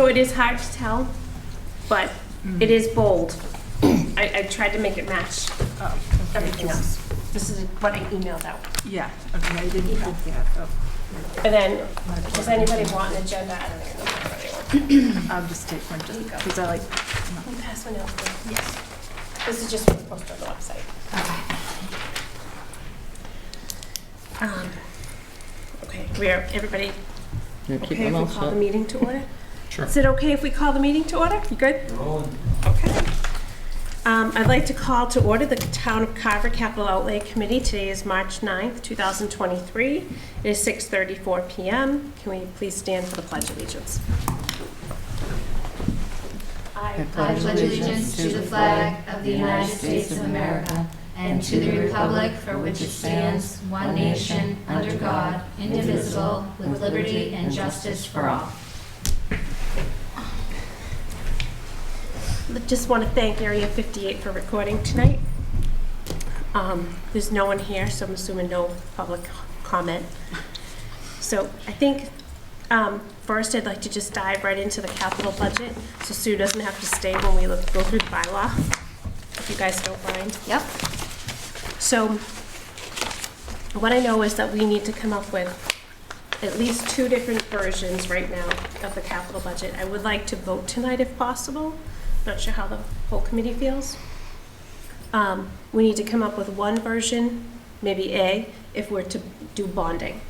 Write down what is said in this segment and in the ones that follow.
So it is hard to tell, but it is bold. I tried to make it match everything else. This is what I emailed out. Yeah, okay, I didn't print that. Oh, And then, does anybody want an agenda? I don't even know if anybody I'll just take one, just because I like. wants. Can you pass one out, please? Yes. This is just what's posted on the website. Okay, everybody okay if we call the meeting to order? Sure. Is it okay if we call the meeting to order? You good? Okay. I'd like to call to order the Town of Carver Capital Outlay Committee. Today is March 9th, 2023. It is 6:34 p.m. Can we please stand for the Pledge of Allegiance? I pledge allegiance to the flag of the United States of America and to the republic for which it stands, one nation, under God, indivisible, with liberty and justice for all. Just want to thank Area 58 for recording tonight. There's no one here, so I'm assuming no public comment. So I think first I'd like to just dive right into the capital budget, so Sue doesn't have to stay when we go through the bylaw, if you guys don't mind. Yep. So what I know is that we need to come up with at least 2 different versions right now of the capital budget. I would like to vote tonight if possible. Not sure how the whole committee feels. We need to come up with one version, maybe A, if we're to do bonding.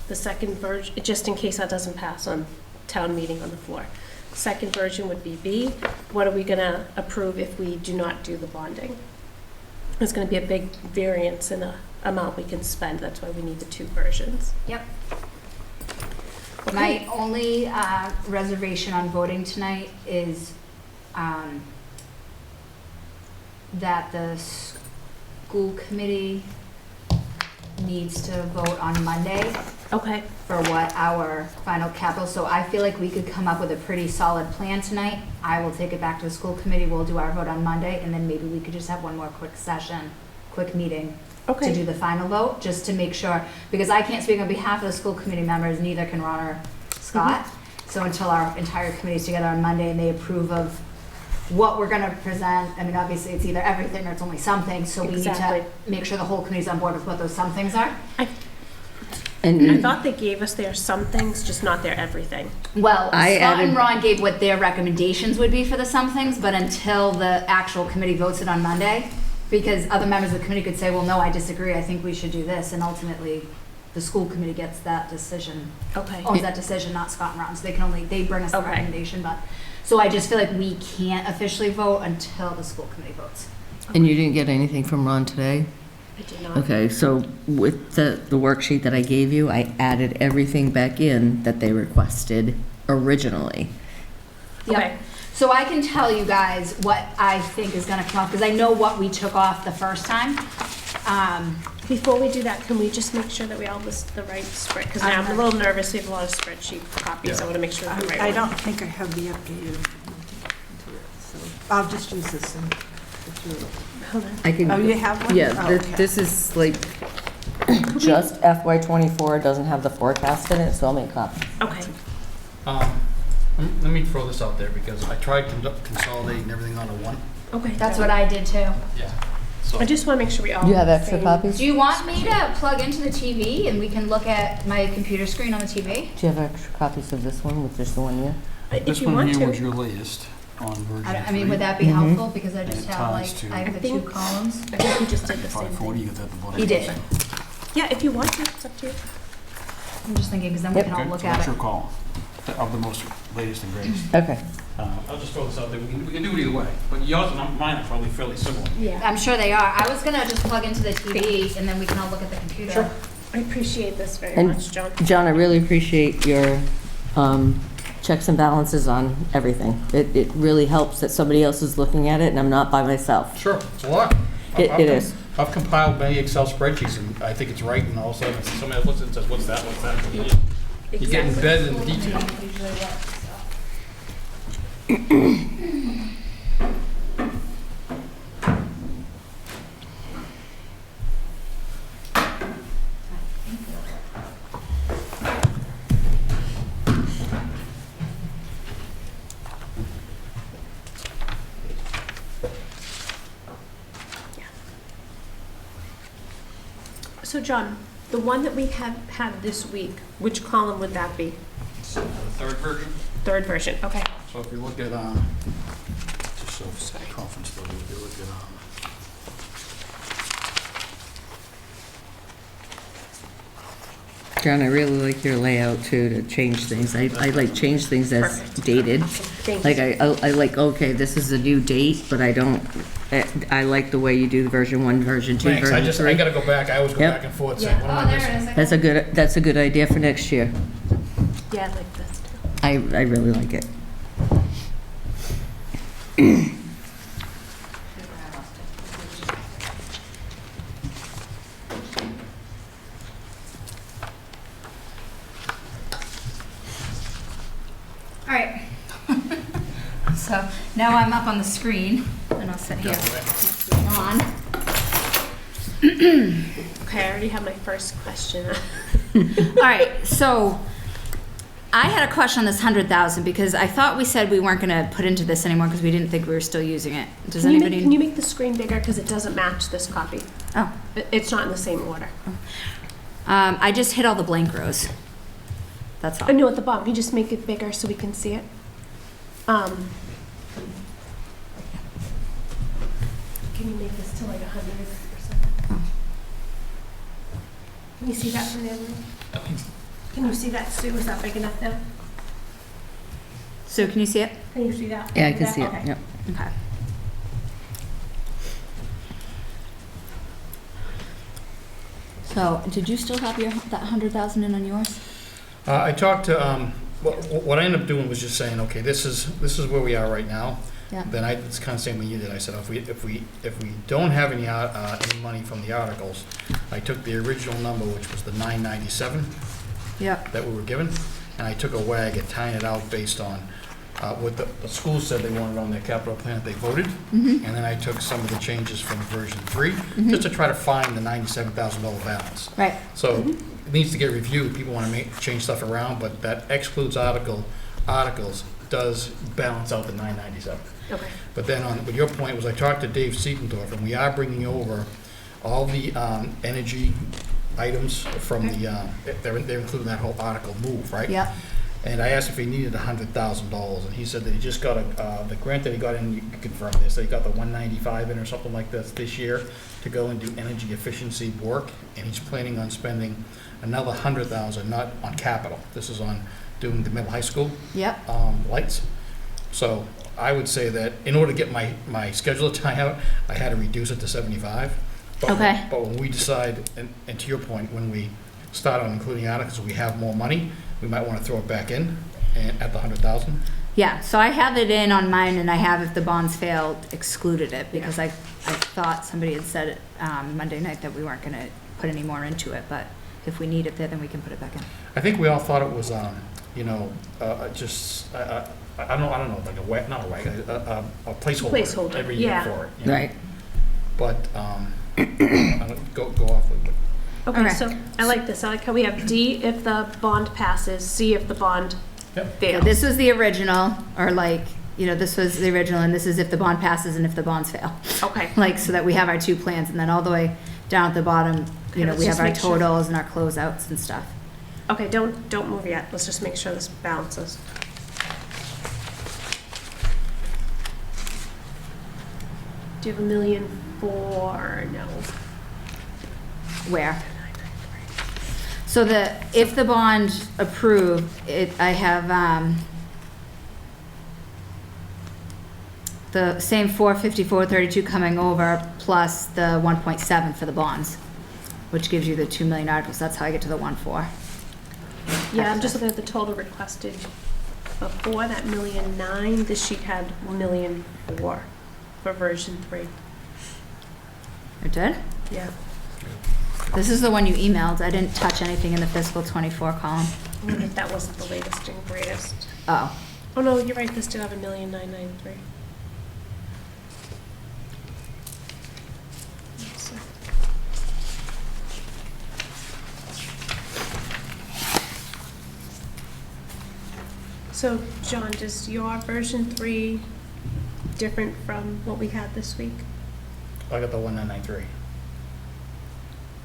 The second version, just in case that doesn't pass on town meeting on the floor. Second version would be B. What are we gonna approve if we do not do the bonding? There's gonna be a big variance in the amount we can spend. That's why we need the 2 versions. Yep. My only reservation on voting tonight is that the school committee needs to vote on Monday Okay. for what our final capital, so I feel like we could come up with a pretty solid plan tonight. I will take it back to the school committee, we'll do our vote on Monday, and then maybe we could just have one more quick session, quick meeting Okay. to do the final vote, just to make sure, because I can't speak on behalf of the school committee members, neither can Ron or Scott. So until our entire committee's together on Monday and they approve of what we're gonna present, I mean, obviously it's either everything or it's only something, so we need Exactly. to make sure the whole committee's on board with what those some things are. I And thought they gave us their some things, just not their everything. Well, I Scott and added- Ron gave what their recommendations would be for the some things, but until the actual committee votes it on Monday, because other members of the committee could say, well, no, I disagree, I think we should do this, and ultimately, the school committee gets that decision, Okay. owns that decision, not Scott and Ron, so they can only, they bring us the Okay. recommendation, but, so I just feel like we can't officially vote until the school committee votes. and you didn't get anything from Ron today? I did not. Okay, so with the worksheet that I gave you, I added everything back in that they requested originally. Yep. Okay. So I can tell you guys what I think is gonna come off, because I know what we took off the first time. Before we do that, can we just make sure that we all list the right spread? Because I'm a little nervous, we have a lot of spreadsheet copies, I want to make sure they're the right I one. don't think I have the updated into it, so I'll just use this and go through it. Hold on. I can. Oh, you have one? Yeah, Oh, this, okay. this is like just FY '24, doesn't have the forecast in it, so I'll make copies. Okay, Let me throw this out there because I tried consolidating everything onto one. okay. That's what I did too. Yeah. So I just want to make sure we all. You have extra same- copies? Do you want me to plug into the TV and we can look at my computer screen on the TV? Do you have extra copies of this one with just the 1 year? If this you one want here was to. your latest on version I mean, would 3. that be Mhm. helpful? Because I just And it have like, ties to- I have the I 2 think- columns. I think we just did the same 540, thing. you got that at the bottom. He did. Yeah, if you want to, it's up to you. I'm just thinking, because then we Yep. can all Okay, look so at what's it. your call of the most latest and greatest? Okay. I'll just throw this out there. We can do it either way, but yours and mine are probably fairly similar. Yeah. I'm sure they are. I was gonna just plug into the TV and then we can all look at the computer. Sure. I appreciate this very And much, John. John, I really appreciate your checks and balances on everything. It really helps that somebody else is looking at it and I'm not by myself. Sure, it's a lot. It is. I've compiled many Excel spreadsheets and I think it's right, and all of a sudden somebody else looks at it and says, what's that, what's that? You get Exactly. embedded in the detail. Usually works, so. So John, the one that we have had this week, which column would that be? So the third version. Third version, okay. So if you look at, just so conference level, if you look at, John, I really like your layout too, to change things. I like change things as Perfect. dated. Thank Like, you. I like, okay, this is a new date, but I don't, I like the way you do the version 1, version 2, thanks, I version 3. gotta go back, I always go Yep. back and forth saying, what am I missing? That's a good idea for next year. Yeah, I like this too. I really like it. All right. So now I'm up on the screen, and I'll sit here next to John. Okay, I already have my first question. All right, so I had a question on this 100,000 because I thought we said we weren't gonna put into this anymore because we didn't think we were still using it. Does Can you anybody? make the screen bigger, because it doesn't match this copy? Oh, It's not in the same order. I just hit all the blank rows. That's all. No, at the bottom, you just make it bigger so we can see it. Can you make this to like 100 or something? Can you see that from there? Lou? Can you see that, Sue? Is that big enough now? So can you see it? Can you see that? Yeah, I can see it, Okay. yep. Okay. So, did you still have that 100,000 in on yours? I talked to, what I ended up doing was just saying, okay, this is where we are right now. Yeah. Then it's kind of saying what you did. I said, if we don't have any money from the articles, I took the original number, which was the 997 Yep. that we were given, and I took a wag at tying it out based on what the school said they wanted on their capital plan that they voted. Mm-hmm. And then I took some of the changes from version 3, just to try to find the $97,000 balance. Right. So it needs to get reviewed. People want to change stuff around, but that excludes articles does balance out the 997. Okay. But then with your point was I talked to Dave Siegenthaler, and we are bringing over all the energy items from the, they're including that whole article move, right? Yep. And I asked if he needed $100,000, and he said that he just got the grant that he got in, you can confirm this, they got the 195 in or something like this year to go and do energy efficiency work, and he's planning on spending another 100,000, not on capital. This is on doing the middle high school Yep. lights. So I would say that in order to get my schedule to tie out, I had to reduce it to 75. But, Okay. But when we decide, and to your point, when we start on including articles, we have more money, we might want to throw it back in and at the 100,000. Yeah, so I have it in on mine, and I have, if the bonds failed, excluded it, because I thought somebody had said Monday night that we weren't gonna put any more into it, but if we need it there, then we can put it back in. I think we all thought it was, just, I don't know, like a placeholder Placeholder, every year yeah. for it. you know? Right. But, I don't, go off with it. Okay, Okay. so I like this. I like how we have D if the bond passes, C if the bond Yep. Yeah, fails. this was the original, or this was the original, and this is if the bond passes and if the bonds fail. Okay. Like, so that we have our two plans, and then all the way down at the bottom, Okay, let's we have just our make sure. totals and our closeouts and stuff. Okay, don't move yet. Let's just make sure this balances. Do you have 1,000,004? No. Where? So if the bond approved, I have, the same 454.32 coming over plus the 1.7 for the bonds, which gives you the 2 million articles. That's how I get to the 1.4. Yeah, I'm just looking at the total requested before that 1,000,009. This sheet had 1,000,004 for version 3. It did? Yeah. This is the one you emailed. I didn't touch anything in the fiscal 24 column. I wonder if that wasn't the latest and greatest. Oh, Oh, no, you're right. This did have 1,993. So, John, does your version 3 different from what we had this week? I got the 1993.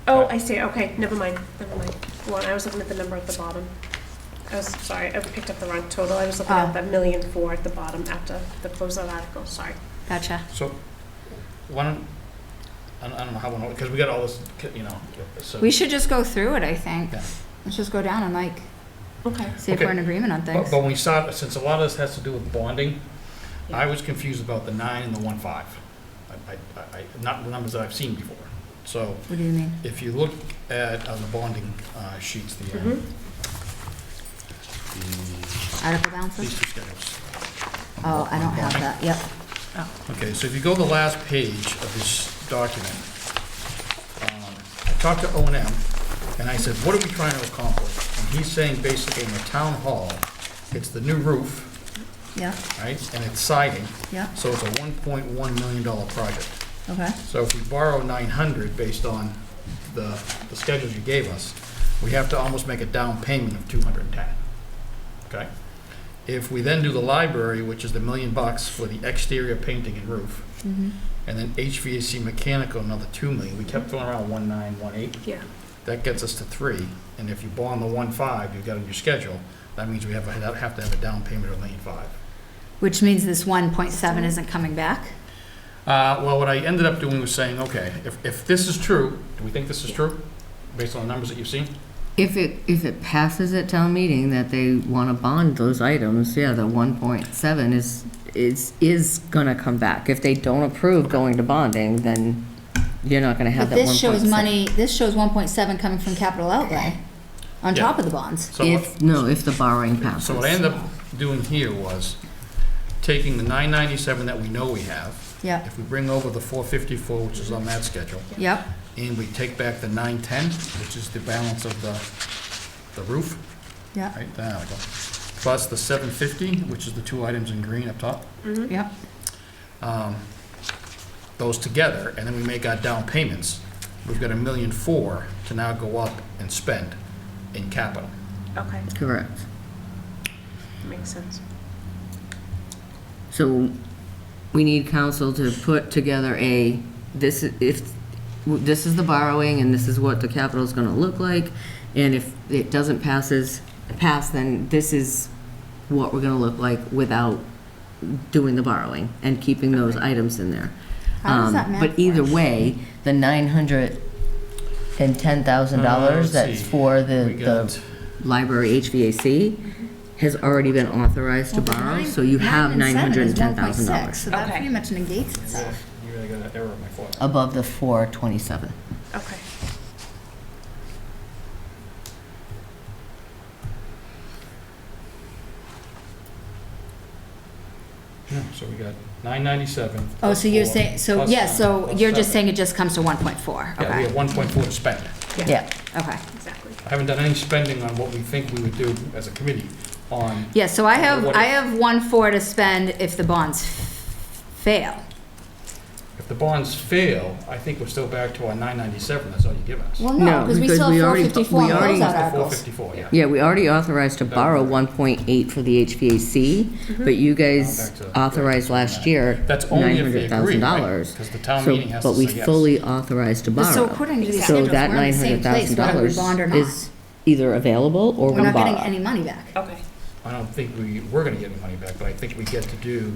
Oh, I see, okay, never mind. Well, I was looking at the number at the bottom. I was, sorry, I picked up the wrong total. I was looking at the 1,000,004 at the bottom after the closeout article, sorry. Gotcha. So, why don't, I don't know how, because we got all this, so. We should just go through it, I think. Yeah. Let's just go down and like, Okay. see if Okay. we're in agreement on things. But when we saw, since a lot of this has to do with bonding, I was confused about the 9 and the 1.5. Not the numbers that I've seen before. So What do you mean? if you look at, on the bonding sheets, Mhm. Article these balances? two schedules. Oh, I don't have that, yep. Okay, so if you go to the last page of this document, I talked to O&M, and I said, what are we trying to accomplish? And he's saying basically in the town hall, it's the new roof, Yeah, right, and it's siding, yeah, so it's a $1.1 million project. okay. So if we borrow 900 based on the schedules you gave us, we have to almost make a down payment of 210, okay? If we then do the library, which is the $1 million for the exterior painting and roof, Mhm. and then HVAC mechanical, another 2 million, we kept throwing around 1.9, 1.8, Yeah, that gets us to 3, and if you bond the 1.5 you've got in your schedule, that means we have to have a down payment of $1.5 million. Which means this 1.7 isn't coming back? Well, what I ended up doing was saying, okay, if this is true, do we think this is true, based on the numbers that you've seen? If it passes at town meeting that they want to bond those items, yeah, the 1.7 is gonna come back. If they don't approve going to bonding, then you're not gonna have But that 1.7. this shows money, this shows 1.7 coming from capital outlay on Yeah. top of the bonds. So If the borrowing passes. So what I ended up doing here was taking the 997 that we know we have, Yep, if we bring over the 454, which is on that schedule, yep, and we take back the 910, which is the balance of the roof, yep, right, there we go, plus the 750, which is the two items in green up top, yep. those together, and then we make our down payments, we've got $1.4 million to now go up and spend in capital. okay, Correct. makes sense. So we need council to put together this is the borrowing and this is what the capital is gonna look like. And if it doesn't pass, then this is what we're gonna look like without doing the borrowing and keeping those items in there. How does that math But either work? way, the $910,000 that's for We the got, library HVAC has already been authorized to borrow, so you have $910,000 So that Okay. pretty much negates itself. you really got an error in my formula. above the 427. Okay. Yeah, so we got 997. Oh, so you're saying, so, yeah, so plus you're just 7. saying it just comes to 1.4, Yeah, we okay, have 1.4 to spend. Yeah. okay. Exactly. I haven't done any spending on what we think we would do as a committee on, Yeah, so I have, What I if- have 1.4 to spend if the bonds fail. if the bonds fail, I think we're still back to our 997, that's all you're giving us. Well, No, no, because we because still we have already- 454 we in already- closeout That's the articles. 454, yeah. Yeah, we already authorized to borrow 1.8 for the HVAC, but you guys Back to- authorized last year That's only if they agree, right? $900,000. Because the town So, meeting has to but say we yes. fully authorized to But so borrow. according to these Exactly. So schedules, that we're in the same place whether we bond or $900,000 not. is either available or We're we not getting borrow. any money back. Okay. I don't think we're gonna get any money back, but I think we get to do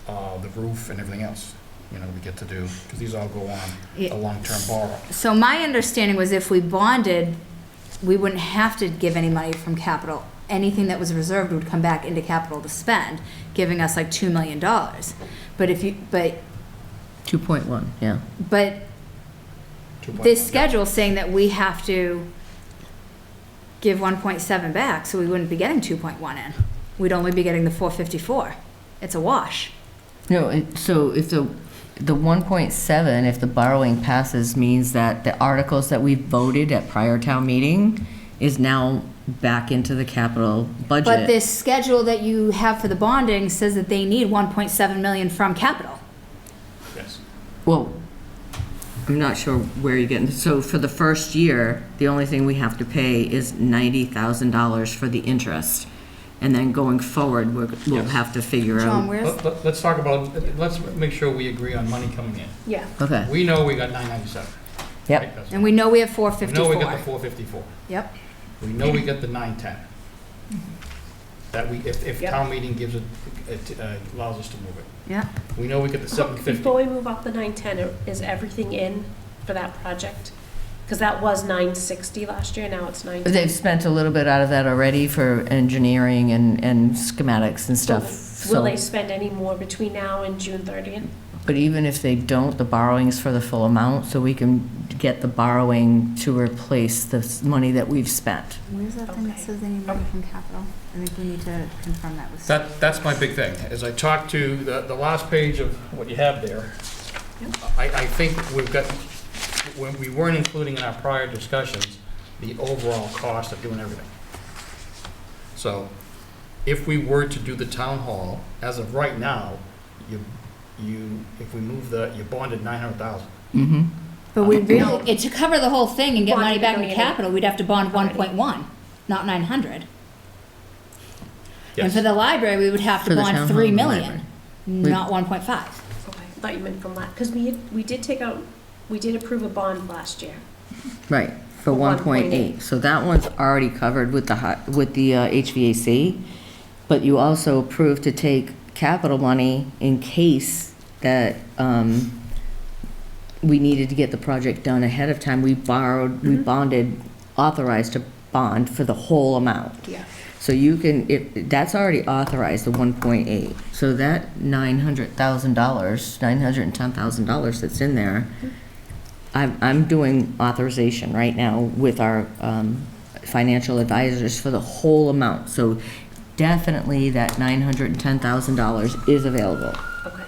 the roof and everything else. You know, we get to do, because these all go on Yeah. a long-term borrow. So my understanding was if we bonded, we wouldn't have to give any money from capital. Anything that was reserved would come back into capital to spend, giving us like $2 million. But if you, but 2.1, yeah. this schedule's saying that we have to give 1.7 back, so we wouldn't be getting 2.1 in. We'd only be getting the 454. It's a wash. No, so if the 1.7, if the borrowing passes, means that the articles that we voted at prior town meeting is now back into the capital budget. But this schedule that you have for the bonding says that they need 1.7 million from capital. Yes. Well, I'm not sure where you're getting, so for the first year, the only thing we have to pay is $90,000 for the interest. And then going forward, we'll Yes. have to figure John, out. where's, Let's talk about, let's make sure we agree on money coming in. Yeah. Okay, We know we got 997. Yep. right? That's And we know we have four We know we got the 54. 454. Yep. We know we got the 910. That we, if Yep. town meeting gives it, allows us to move it. Yeah. We know we get the 750. Before we move off the 910, is everything in for that project? Because that was 960 last year, now it's 910. They've spent a little bit out of that already for engineering and schematics and stuff. Will So, they spend any more between now and June 30th? but even if they don't, the borrowing's for the full amount, so we can get the borrowing to replace the money that we've spent. Where's that thing that Okay. says they need money from capital? I think we need to confirm that with. That's my big thing. As I talked to the last page of what you have there, Yep. I think we've got, when we weren't including in our prior discussions, the overall cost of doing everything. So if we were to do the town hall, as of right now, if we move you bonded 900,000. Mm-hmm. But we No, it's to cover the whole thing and get money Bonded back in million. capital, we'd have to bond Already. 1.1, not 900. And Yes. for the library, we would have For to the bond town 3 hall and million, library. not 1.5. Okay, I thought you meant from last, because we did take out, we did approve a bond last year. Right, for For 1.8. So that one's already covered with the, with the HVAC, but you also approved to take capital money in case that we needed to get the project done ahead of time. We borrowed, we bonded, authorized to bond for the whole amount. Yeah. So you can, that's already authorized, the 1.8. So that $900,000, $910,000 that's in there, I'm doing authorization right now with our financial advisors for the whole amount. So definitely that $910,000 is available. Okay.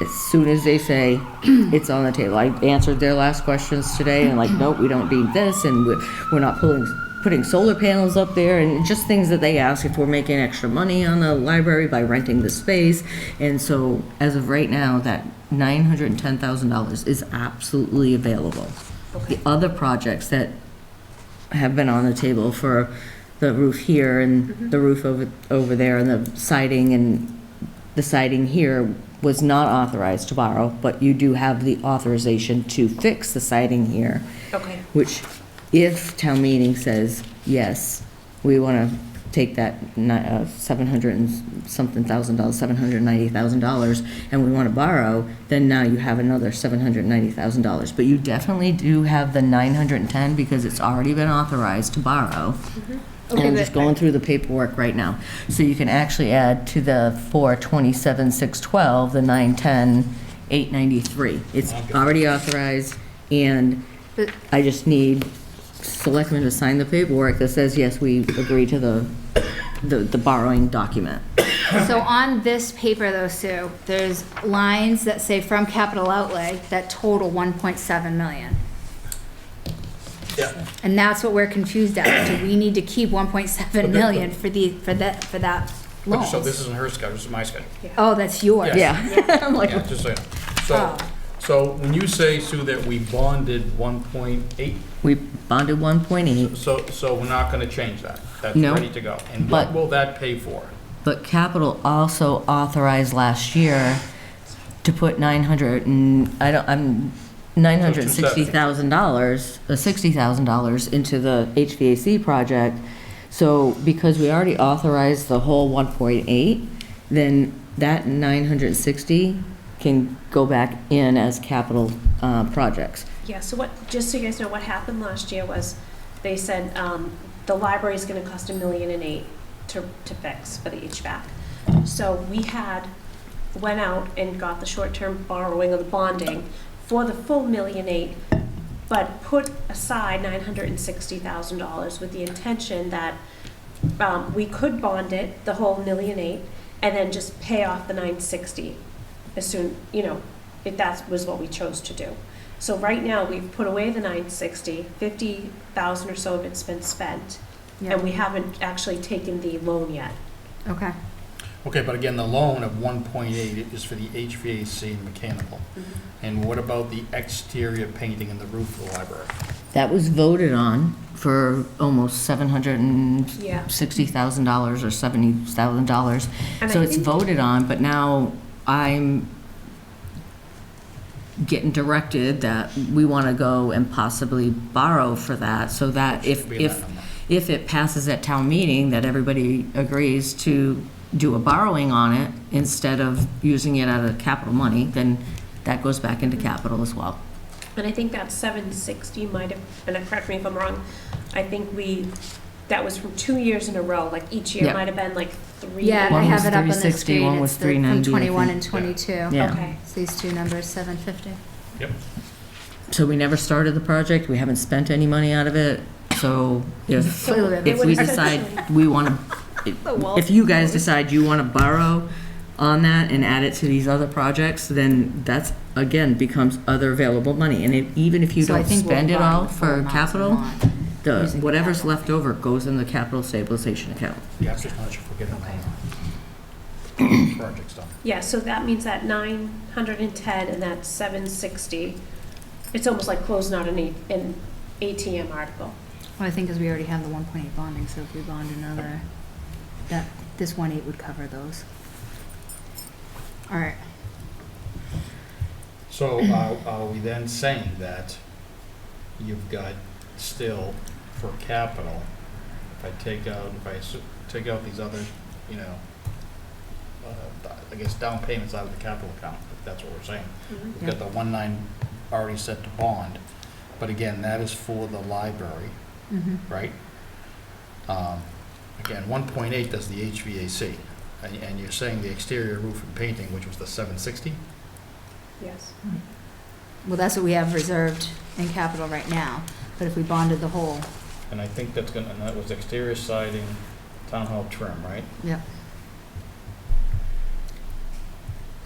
As soon as they say it's on the table. I answered their last questions today and like, nope, we don't need this, and we're not putting solar panels up there, and just things that they ask if we're making extra money on the library by renting the space. And so as of right now, that $910,000 is absolutely available. Okay. The other projects that have been on the table for the roof here and the roof over there and the siding here was not authorized to borrow, but you do have the authorization to fix the siding here, Okay. which if town meeting says, yes, we want to take that 700 and something thousand dollars, $790,000, and we want to borrow, then now you have another $790,000. But you definitely do have the 910 because it's already been authorized to borrow. And I'm just going through the paperwork right now. So you can actually add to the 427,612, the 910, 893. It's Okay. already authorized, and I just need selectmen to sign the paperwork that says, yes, we agree to the borrowing document. So on this paper though, Sue, there's lines that say from capital outlay that total 1.7 million. Yeah. And that's what we're confused at. Do we need to keep 1.7 million for that loan? So this isn't her schedule, this is my schedule. Oh, that's yours. Yeah. Yeah. I'm like, Yeah, just so you know. Oh. So when you say, Sue, that we bonded 1.8, we bonded 1.8, so we're not gonna change that? That's No. ready to go? And what But- will that pay for? but capital also authorized last year to put $960,000, $60,000 into the HVAC project. So because we already authorized the whole 1.8, then that 960 can go back in as capital projects. Yeah, so just so you guys know, what happened last year was, they said, the library's gonna cost $1.8 million to fix for the HVAC. So we went out and got the short-term borrowing of the bonding for the full $1.8 million, but put aside $960,000 with the intention that we could bond it, the whole $1.8 million, and then just pay off the 960 as soon, if that was what we chose to do. So right now, we've put away the 960, 50,000 or so of it's been spent, and we haven't actually taken the loan yet. Okay. Okay, but again, the loan of 1.8 is for the HVAC and mechanical. And what about the exterior painting and the roof of the library? That was voted on for almost $760,000 or $70,000. And So I it's think- voted on, but now I'm getting directed that we want to go and possibly borrow for that, so that Should be that number. if it passes at town meeting, that everybody agrees to do a borrowing on it instead of using it out of capital money, then that goes back into capital as well. And I think that 760 might have, and correct me if I'm wrong, I think that was from 2 years in a row, like each year Yeah. might have been like 3. Yeah, I One have was it up on the 360, screen. one was It's the- 390, From I 21 think. and 22. Yeah. Okay. It's these two numbers, 750. Yep. So we never started the project, we haven't spent any money out of it, so if, So It if would we essentially- decide we want to, if you guys decide you want to borrow on that and add it to these other projects, then that's, again, becomes other available money. And even if you So I don't think we'll spend it borrow all the full for amount we capital, want using the whatever's capital. left over goes in the capital stabilization account. Yeah, it's just not you forget Okay. about project stuff. Yeah, so that means that 910 and that 760, it's almost like closing out an ATM article. Well, I think because we already have the 1.8 bonding, so if we bond another, this 1.8 would cover those. All right. So are we then saying that you've got still for capital, if I take out these other, you know, I guess down payments out of the capital account, if that's what we're saying. We've got the 1.9 already set to bond, but again, that is for the library, Mm-hmm. right? Again, 1.8 does the HVAC, and you're saying the exterior roof and painting, which was the 760? Yes. Well, that's what we have reserved in capital right now, but if we bonded the whole, And I think that's gonna, and that was exterior siding, town hall trim, right? yeah.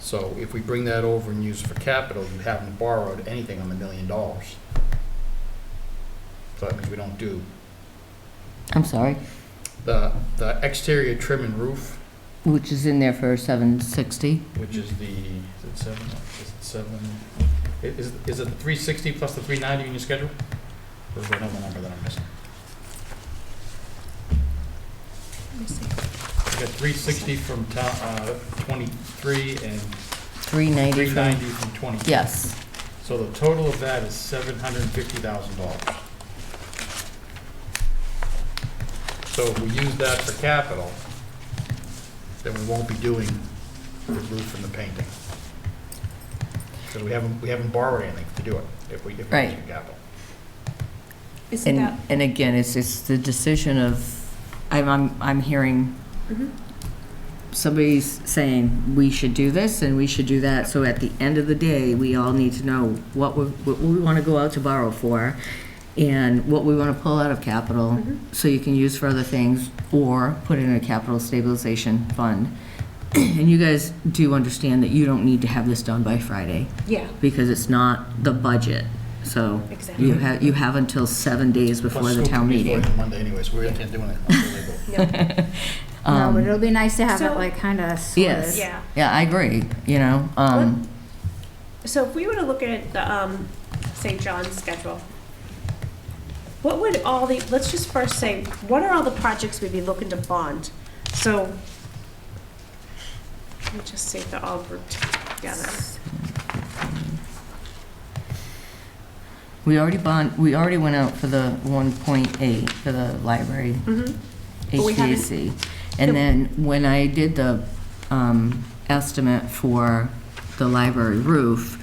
So if we bring that over and use it for capital, you haven't borrowed anything on the $1 million. So that means we don't do, I'm sorry, the exterior trim and roof, which is in there for 760? which is the, is it 7, is it the 360 plus the 390 in your schedule? Or is there another number that I'm missing? Let me see. You got 360 from town, 23 and 390 390 from 20. Yes. So the total of that is $750,000. So if we use that for capital, then we won't be doing the roof and the painting. Because we haven't borrowed anything to do it, if we use Right. it for capital. Isn't that, And again, it's the decision of, I'm hearing Mhm. somebody's saying, we should do this and we should do that. So at the end of the day, we all need to know what we want to go out to borrow for and what we want to pull out of capital, Mhm. so you can use for other things or put it in a capital stabilization fund. And you guys do understand that you don't need to have this done by Friday, yeah, because it's not the budget. So exactly. you have until 7 days before Plus, the school town committee's meeting. voting Monday anyway, so we can't do anything until they vote. Yeah. No, but it'll be nice to have it So- like kind of sorted. Yes. Yeah. Yeah, I agree, you know, So if we were to look at the, say, John's schedule, what would all the, let's just first say, what are all the projects we'd be looking to bond? So, let me just see if they're all grouped together. we already went out for the 1.8 for the library Mm-hmm. But we haven't- HVAC. And then when I did the estimate for the library roof,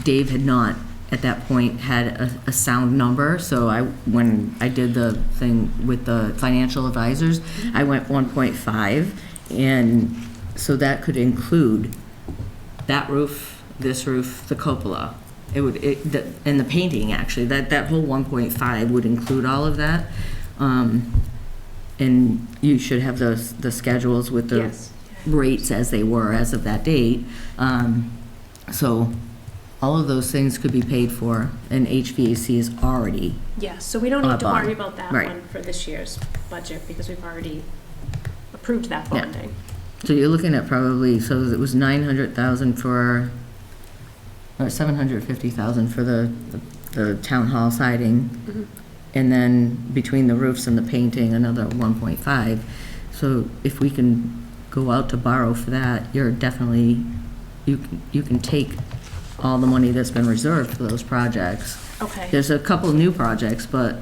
Dave had not, at that point, had a sound number. So when I did the thing with the financial advisors, I went 1.5. And so that could include that roof, this roof, the cupola. And the painting, actually, that whole 1.5 would include all of that. And you should have the schedules with the Yes. rates as they were as of that date. So all of those things could be paid for, and HVAC is already, Yeah, so we don't need to bond. worry about that Right. one for this year's budget because we've already approved that Yeah. bonding. so you're looking at probably, so it was 900,000 for, or 750,000 for the town hall siding. Mhm. And then between the roofs and the painting, another 1.5. So if we can go out to borrow for that, you're definitely, you can take all the money that's been reserved for those projects. Okay, There's a couple new projects, but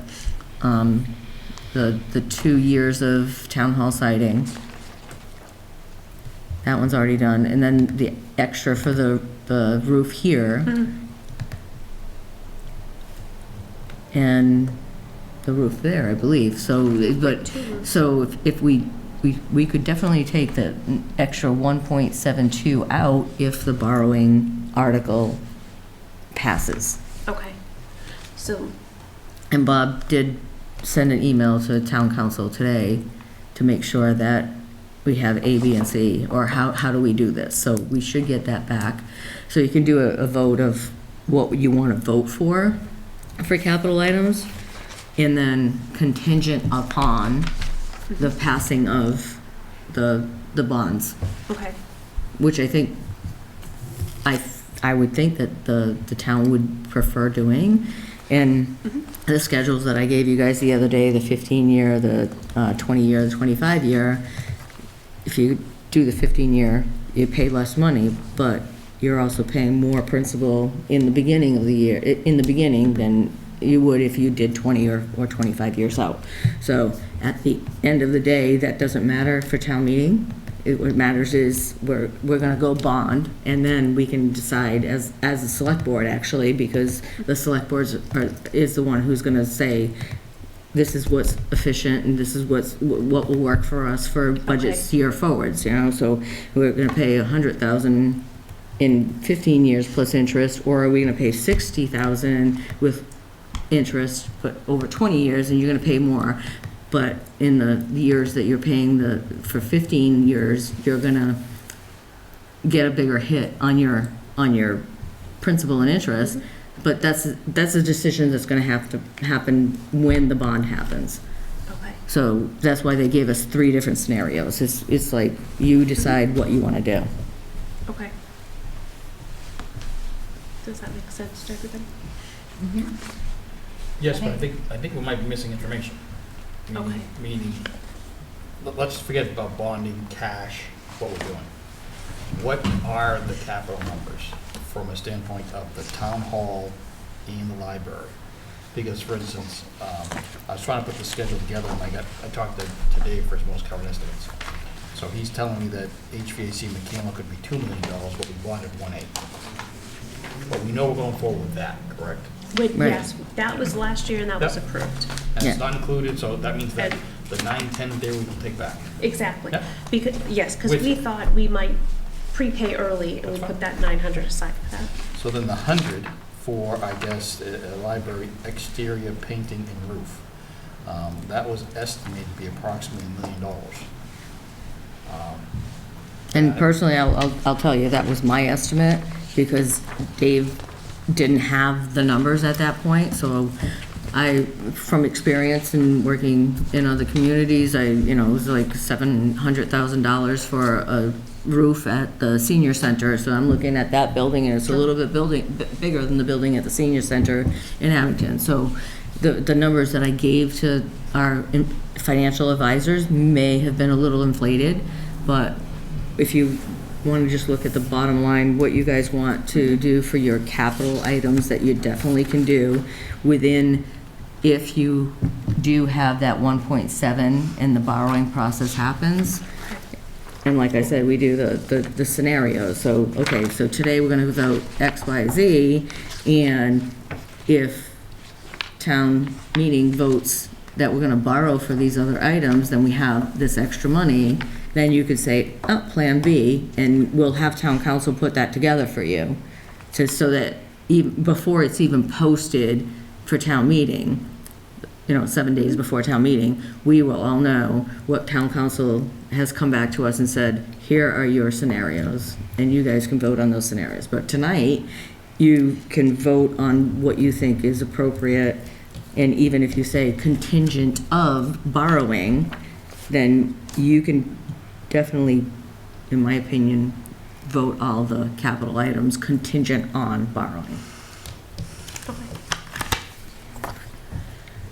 the 2 years of town hall siding, that one's already done. And then the extra for the roof here. And the roof there, I believe. So, but, so if we could definitely take the extra 1.72 out if the borrowing article passes. okay. So, And Bob did send an email to town council today to make sure that we have A, B, and C, or how do we do this? So we should get that back. So you can do a vote of what you want to vote for capital items, and then contingent upon the passing of the bonds, okay, which I think, I would think that the town would prefer doing. And the schedules that I gave you guys the other day, the 15-year, the 20-year, the 25-year, if you do the 15-year, you pay less money, but you're also paying more principal in the beginning of the year, in the beginning than you would if you did 20 or 25 years out. So at the end of the day, that doesn't matter for town meeting. What matters is we're gonna go bond, and then we can decide as a select board, actually, because the select board is the one who's gonna say, this is what's efficient and this is what will work for us for budgets year forwards, you know? So we're gonna pay 100,000 in 15 years plus interest, or are we gonna pay 60,000 with interest, but over 20 years, and you're gonna pay more? But in the years that you're paying for 15 years, you're gonna get a bigger hit on your principal and interest. But that's a decision that's gonna have to happen when the bond happens. okay. So that's why they gave us 3 different scenarios. It's like, you decide what you wanna do. Okay. Does that make sense to everybody? Yes, but I think we might be missing information. Okay. Meaning, let's forget about bonding, cash, what we're doing. What are the capital numbers from a standpoint of the town hall and the library? Because, for instance, I was trying to put the schedule together, and I talked to Dave for his most current estimates. So he's telling me that HVAC mechanical could be $2 million, but we bonded 1.8. But we know we're going forward with that, correct? Wait, Right. yes, that was last year and that was Yep. approved. And Yeah. it's not included, so that means that And- the 9-10 there we can take back. Exactly. Yep. Because, yes, because With- we thought we might prepay early and we That's put that 900 aside for that. So then the 100 for, I guess, a library exterior painting and roof, that was estimated to be approximately $1 million. And personally, I'll tell you, that was my estimate, because Dave didn't have the numbers at that point. So from experience in working in other communities, it was like $700,000 for a roof at the senior center. So I'm looking at that building, and it's a little bit bigger than the building at the senior center in Abington. So the numbers that I gave to our financial advisors may have been a little inflated, but if you want to just look at the bottom line, what you guys want to do for your capital items that you definitely can do within, if you do have that 1.7 and the borrowing process happens. And like I said, we do the scenarios. So, okay, so today we're going to vote X, Y, Z, and if town meeting votes that we're going to borrow for these other items, then we have this extra money. Then you could say, oh, Plan B, and we'll have town council put that together for you, so that before it's even posted for town meeting, 7 days before town meeting, we will all know what town council has come back to us and said, here are your scenarios, and you guys can vote on those scenarios. But tonight, you can vote on what you think is appropriate, and even if you say contingent of borrowing, then you can definitely, in my opinion, vote all the capital items contingent on borrowing.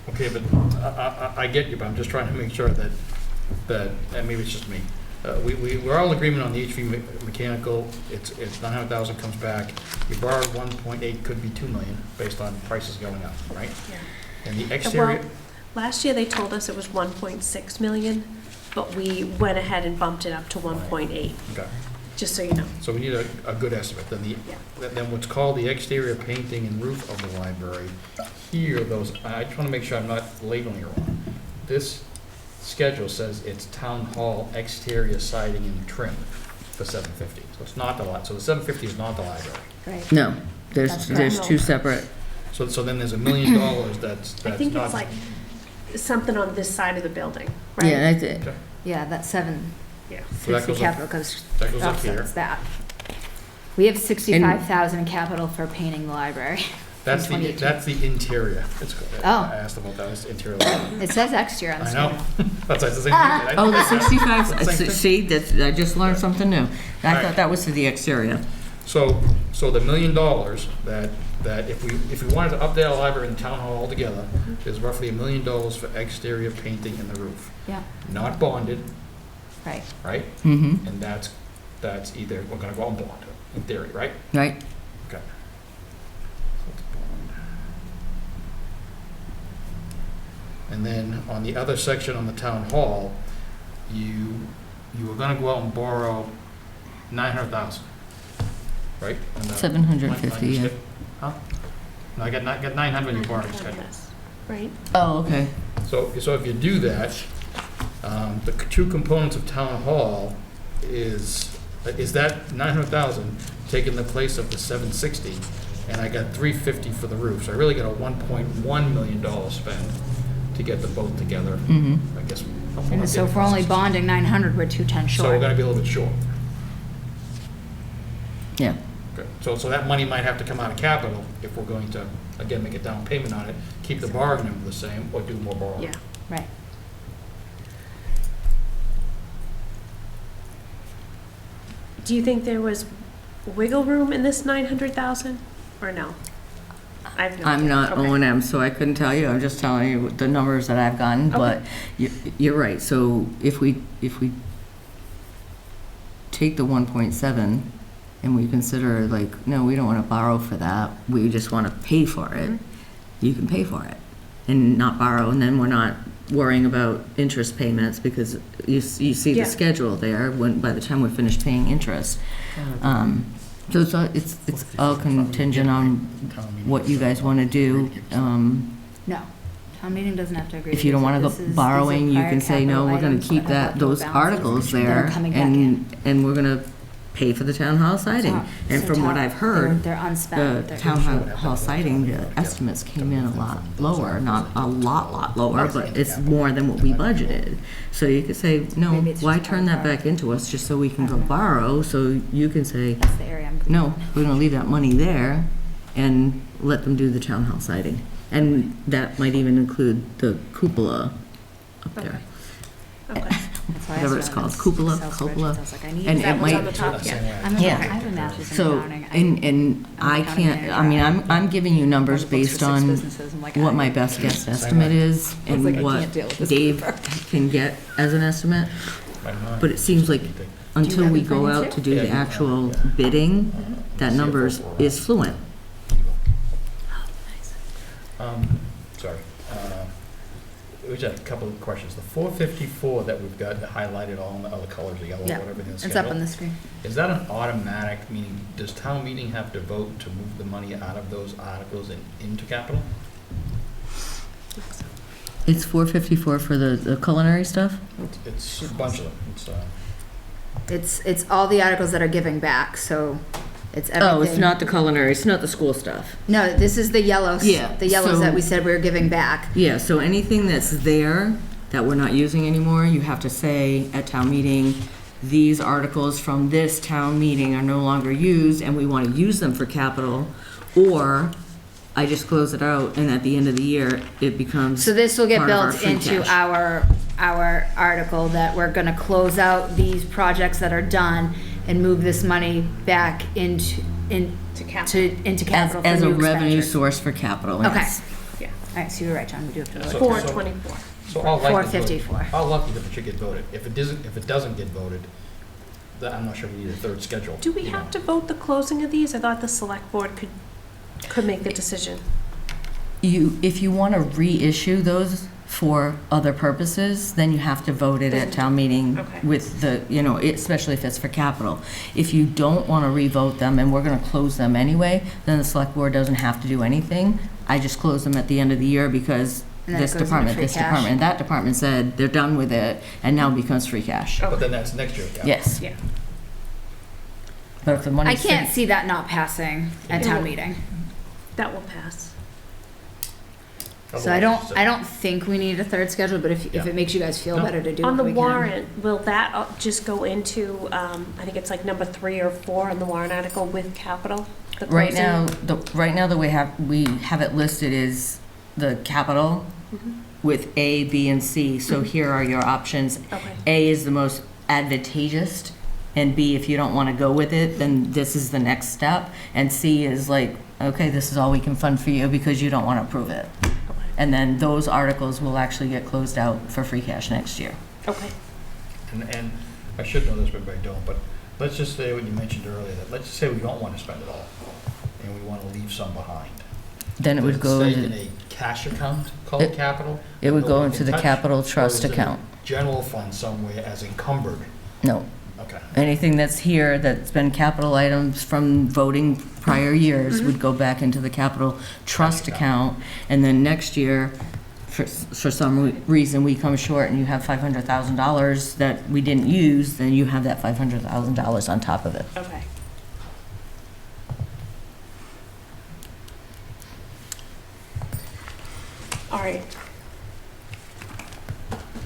Okay, but I get you, but I'm just trying to make sure that, and maybe it's just me, we're all in agreement on the HV mechanical, it's 900,000 comes back. You borrowed 1.8, could be 2 million, based on prices going up, right? Yeah. And the exterior, Well, last year they told us it was 1.6 million, but we went ahead and bumped it up to 1.8, okay, just so you know. so we need a good estimate. Then Yeah. then what's called the exterior painting and roof of the library, here, I just want to make sure I'm not labeling it wrong. This schedule says it's town hall exterior siding and trim for 750. So it's not the so the 750 is not the library. Right. No, That's there's correct. two separate, So then there's $1 million that's I not. think it's like something on this side of the building, right? yeah, that's it. Okay. Yeah, that Yeah. So that 750 goes up- capital goes, that goes up here. offsets that. We have 65,000 in capital for painting the library. That's the 2018. that's the interior. Oh. I asked about that. It's interior. It says exterior on the I know. schedule. That's the same thing. I Oh, think the that's- 65, Same thing. see, that's, I just learned something new. I Alright. thought that was for the exterior. So the $1 million that if we wanted to update our library and town hall altogether, is roughly $1 million for exterior painting and the roof. Yeah, Not bonded, right. right? Mm-hmm, And that's either, we're gonna go out and bond it, in theory, right? right? Okay. And then on the other section on the town hall, you were gonna go out and borrow 900,000, right? On the- 750, yeah. Huh? No, I got 900 in your borrowing schedule. Yes, right? Oh, okay. So if you do that, the two components of town hall is that 900,000 taking the place of the 760, and I got 350 for the roof, so I really got a $1.1 million spend to get the both together, Mm-hmm. I guess. And so if we're only bonding 900, we're 210 So we're short. gonna be a little bit short. Yeah. Okay. So that money might have to come out of capital if we're going to, again, make a down payment on it, keep the borrowing number the same, or do more borrowing. Yeah. Right. Do you think there was wiggle room in this 900,000 or no? I have no I'm idea. not Okay. O&M, so I couldn't tell you. I'm just telling you the numbers that I've gotten, but you're right. So if we take the 1.7 and we consider like, no, we don't want to borrow for that, we just want to pay for it, you can pay for it and not borrow, and then we're not worrying about interest payments because you see Yeah. the schedule there when, by the time we're finished paying interest. So it's all contingent on what you guys want to do. No, town meeting doesn't have to agree. If you don't want to This go is- borrowing, these you are can prior say, no, capital we're going items to keep that have that, those leftover balances articles that are there, coming back in. and we're going to pay for the town hall siding. And So from what town- I've heard, They're unspent. the They're- town hall siding, the estimates came in a lot lower, not a lot lower, but it's more than what we budgeted. So you could say, no, Maybe it's why just turn that part of back into us just so we can go borrow? So you can say, That's the area I'm. no, we're gonna leave that money there and let them do the town hall siding. And that might even include the cupola up there. Okay. That's why I Whatever asked it's when I called, was cupola, Excel cupola. spreadsheets. I was like, I need. And That it was might- on the top, yeah. I'm Yeah. I have a master's in So, accounting. and I I'm accounting can't, manager. I mean, I'm giving you numbers One of the books for based 6 on businesses. I'm like, what I- my best guess estimate is I was like, I and what can't deal with this Dave paper. can get as an estimate. But it seems like until have we any go finance out here? to do the actual bidding, that number is fluent. Sorry. We just have a couple of questions. The 454 that we've got highlighted all in the other colors, the yellow, Yeah, whatever it is. it's up on the screen. Is that an automatic, meaning does town meeting have to vote to move the money out of those articles and into capital? It's 454 for the culinary stuff? It's a bunch of them. It's all the articles that are giving back, so it's everything. Oh, it's not the culinary, it's not the school stuff. No, this is the yellows. Yeah, The yellows so- that we said we were giving back. Yeah, so anything that's there that we're not using anymore, you have to say at town meeting, these articles from this town meeting are no longer used and we want to use them for capital, or I just close it out and at the end of the year, it becomes So this will get part of our built free into cash. our article that we're gonna close out these projects that are done and move this money back into capital for As a new revenue expenditures. source for capital, Okay. yes. Yeah. All right, so you're right, John, we do have to. So- 424. So all likelihood, 454. all likelihood it should get voted. If it doesn't get voted, then I'm not sure we need a third schedule. Do we have to vote the closing of these? I thought the select board could make the decision. If you want to reissue those for other purposes, then you have to vote it at town meeting Okay. with the, especially if it's for capital. If you don't want to revote them, and we're going to close them anyway, then the select board doesn't have to do anything. I just close them at the end of the year because And then it this goes into department, free this cash. department, and that department said they're done with it, and now it becomes free cash. But then that's next year. Cal. Yes, Yeah. but if the money. I can't see that not passing at town meeting. That will pass. So I don't think we need a third schedule, but if Yeah. it makes you guys feel No. better to do it, On the we can. warrant, will that just go into, I think it's like number 3 or 4 on the warrant article with capital? The Right closing? now, the way we have it listed is the capital Mhm. with A, B, and C. So here are your options. Okay, A is the most advantageous, and B, if you don't want to go with it, then this is the next step. And C is like, okay, this is all we can fund for you because you don't want to approve it. okay, And then those articles will actually get closed out for free cash next year. okay. And I should know this, but I don't, but let's just say what you mentioned earlier, that let's just say we don't want to spend it all, and we want to leave some behind. Then it would go Does it stay in into, a cash account called capital? it would that go we into can the touch? capital Or is trust it a account. general fund somewhere as encumbered? No. Okay. Anything that's here that's been capital items from voting prior years would go back into the capital trust account. And then next year, for some reason, we come short and you have $500,000 that we didn't use, then you have that $500,000 on top of it. Okay. All right,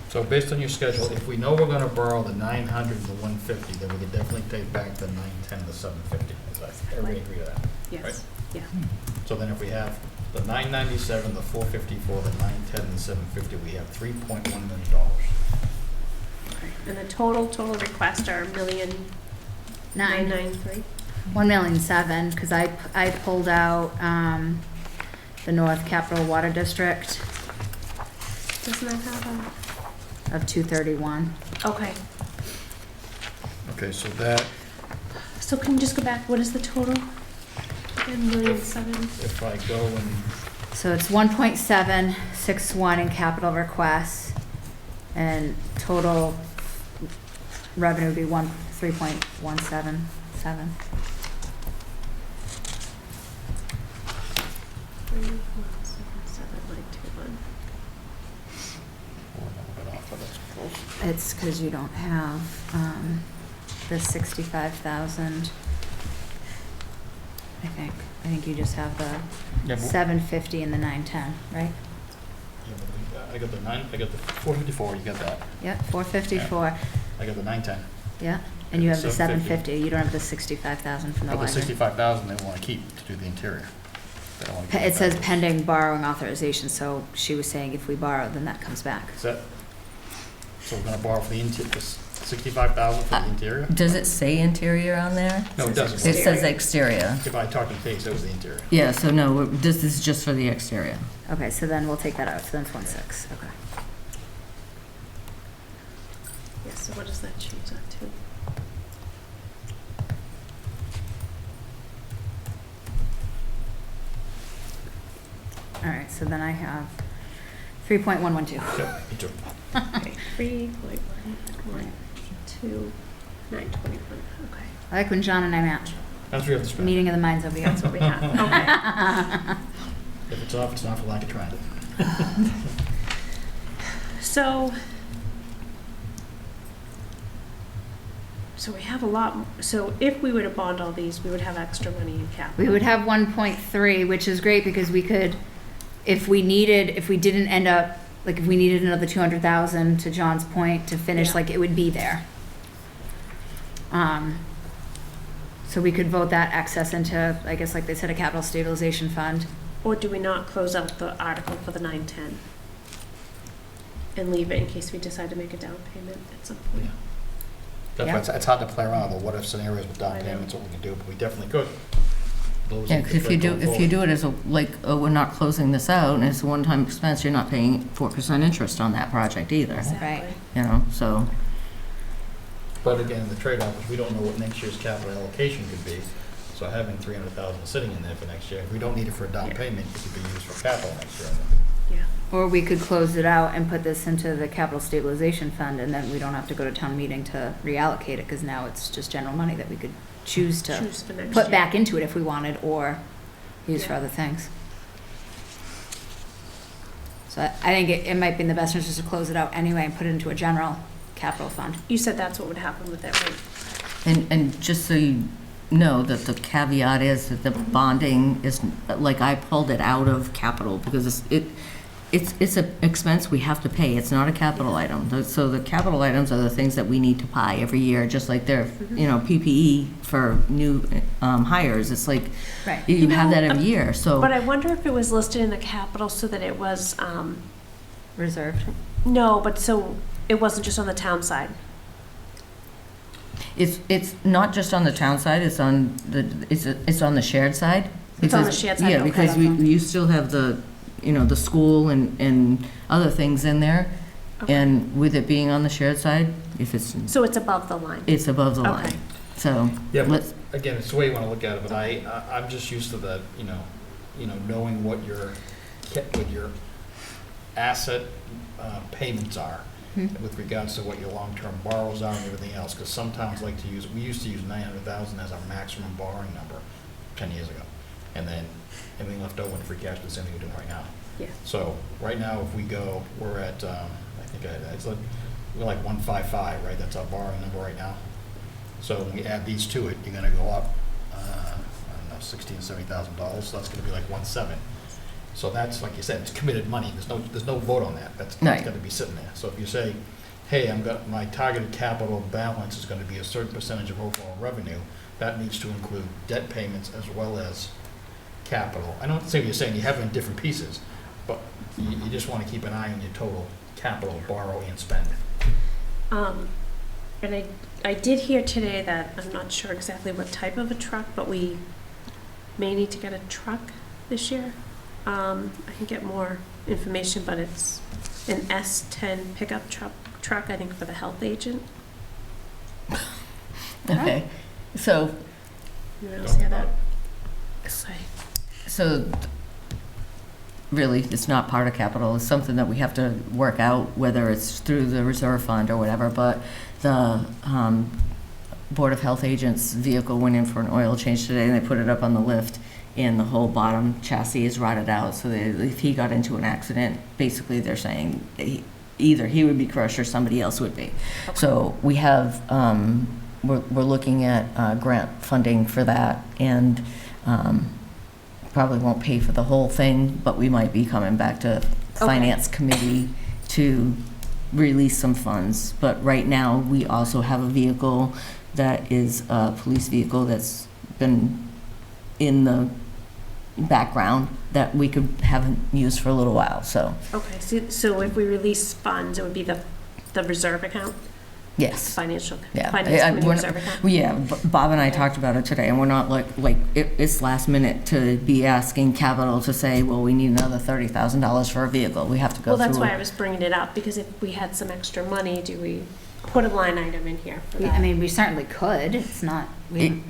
So based on your schedule, if we know we're gonna borrow the 900 and the 150, then we can definitely take back the 910 and the 750. Is that, everybody agree with that? yes, yeah. So then if we have the 997, the 454, the 910, and the 750, we have $3.1 million. Okay. And the total request are Nine. 1,993? 1,000,007, because I pulled out, the North Capital Water District Doesn't that have of 231. okay, Okay, so that, so can you just go back, what is the total? Again, 1,000,007? if I go and, So it's 1.761 in capital requests, and total revenue would be 3.177. 3,177,921. It's because you don't have, the 65,000, I think. I think you just have the yeah, but- 750 and the 910, right? yeah, but I got the 454, you got that. Yep, 454, I got the 910. yeah. And you have the 750. 750, you don't have the 65,000 from the But the library. 65,000 they want to keep to do the interior. They don't wanna give It says back. pending borrowing authorization, so she was saying if we borrow, then that comes back. Is that, so we're gonna borrow for the 65,000 for the interior? Does it say interior on there? No, it doesn't. It says exterior. If I talked to Paige, that was the interior. Yeah, so no, this is just for the exterior. Okay, so then we'll take that out, so then it's 1.6, okay. Yeah, so what does that change that to? All right, so then I have 3.112. Yep, me too. Okay, 3.112, 921, okay. I like when John and I match. That's what we have to spend. Meeting of the minds over here. That's what we have, okay. If it's off, it's not for lack of trying. So we have a lot, so if we were to bond all these, we would have extra money in capital. We would have 1.3, which is great because we could, if we didn't end up, like if we needed another 200,000 to John's point to finish, Yeah. like it would be there. So we could vote that excess into, I guess like they said, a capital stabilization fund. Or do we not close out the article for the 910? And leave it in case we decide to make a down payment at some point? Yeah. That's why it's hard to play around with what if scenarios with down I know. payments, what we can do, but we definitely could. those. Yeah, 'cause if you do it as a, like, oh, we're not closing this out, and it's a one-time expense, you're not paying 4% interest on that project either, Right. you know, so. But again, the trade-off is we don't know what next year's capital allocation could be. So having 300,000 sitting in there for next year, if we don't need it for a down payment, it could be used for capital next year. Yeah. Or we could close it out and put this into the capital stabilization fund, and then we don't have to go to town meeting to reallocate it, because now it's just general money that we could choose to Choose for next put year. back into it if we wanted, or use for Yeah. other things. So I think it might be in the best interest to close it out anyway and put it into a general capital fund. You said that's what would happen with it, right? And just so you know, that the caveat is that the bonding is, like, I pulled it out of capital because it's an expense we have to pay. It's not a capital item. So the capital items are the things that we need to buy every year, just like they're, you know, PPE for new hires. It's like, Right. you have that know, every year, so. But I wonder if it was listed in the capital so that it was, Reserved. no, but so it wasn't just on the town side. It's not just on the town side, it's on the shared side. It's on the Because- shared side, Yeah, okay. because you still have the, you know, the school and other things in there. Okay. And with it being on the shared side, if it's So it's above the line. above the line. Okay. So, Yeah, but let's, again, it's the way you want to look at it, but I'm just used to the, knowing what your asset payments are with regards to what your long-term borrows are and everything else, because some towns like to use, we used to use 900,000 as our maximum borrowing number 10 years ago. And then everything left over in free cash, the same thing we're doing right now. Yeah. So right now, if we go, we're at, we're like 155, right? That's our borrowing number right now. So when we add these to it, you're gonna go up, I don't know, $60,000 and $70,000, so that's gonna be like 1.7. So that's, like you said, it's committed money, there's no vote on that, that's Right. gonna be sitting there. So if you say, hey, my targeted capital balance is gonna be a certain percentage of overall revenue, that needs to include debt payments as well as capital. I don't say what you're saying, you have it in different pieces, but you just wanna keep an eye on your total capital, borrow and spend. And I did hear today that, I'm not sure exactly what type of a truck, but we may need to get a truck this year. I can get more information, but it's an S10 pickup truck, I think, for the health agent. okay. So, You know, see how that? So really, it's not part of capital. It's something that we have to work out, whether it's through the reserve fund or whatever. But the Board of Health agents' vehicle went in for an oil change today, and they put it up on the lift, and the whole bottom chassis is rotted out. So if he got into an accident, basically they're saying either he would be crushed or somebody else would be. So we have, we're looking at grant funding for that, and probably won't pay for the whole thing, but we might be coming back to Finance Committee to release some funds. But right now, we also have a vehicle that is a police vehicle that's been in the background that we could haven't used for a little while, so, Okay, so if we release funds, it would be the reserve account, yes. financial, Yeah. finance committee We're- reserve account? Yeah, Bob and I talked about it today, and we're not it's last minute to be asking capital to say, well, we need another $30,000 for a vehicle. We have to go Well, through. that's why I was bringing it up, because if we had some extra money, do we put a line item in here for that? I mean, we certainly could, it's not, we, I don't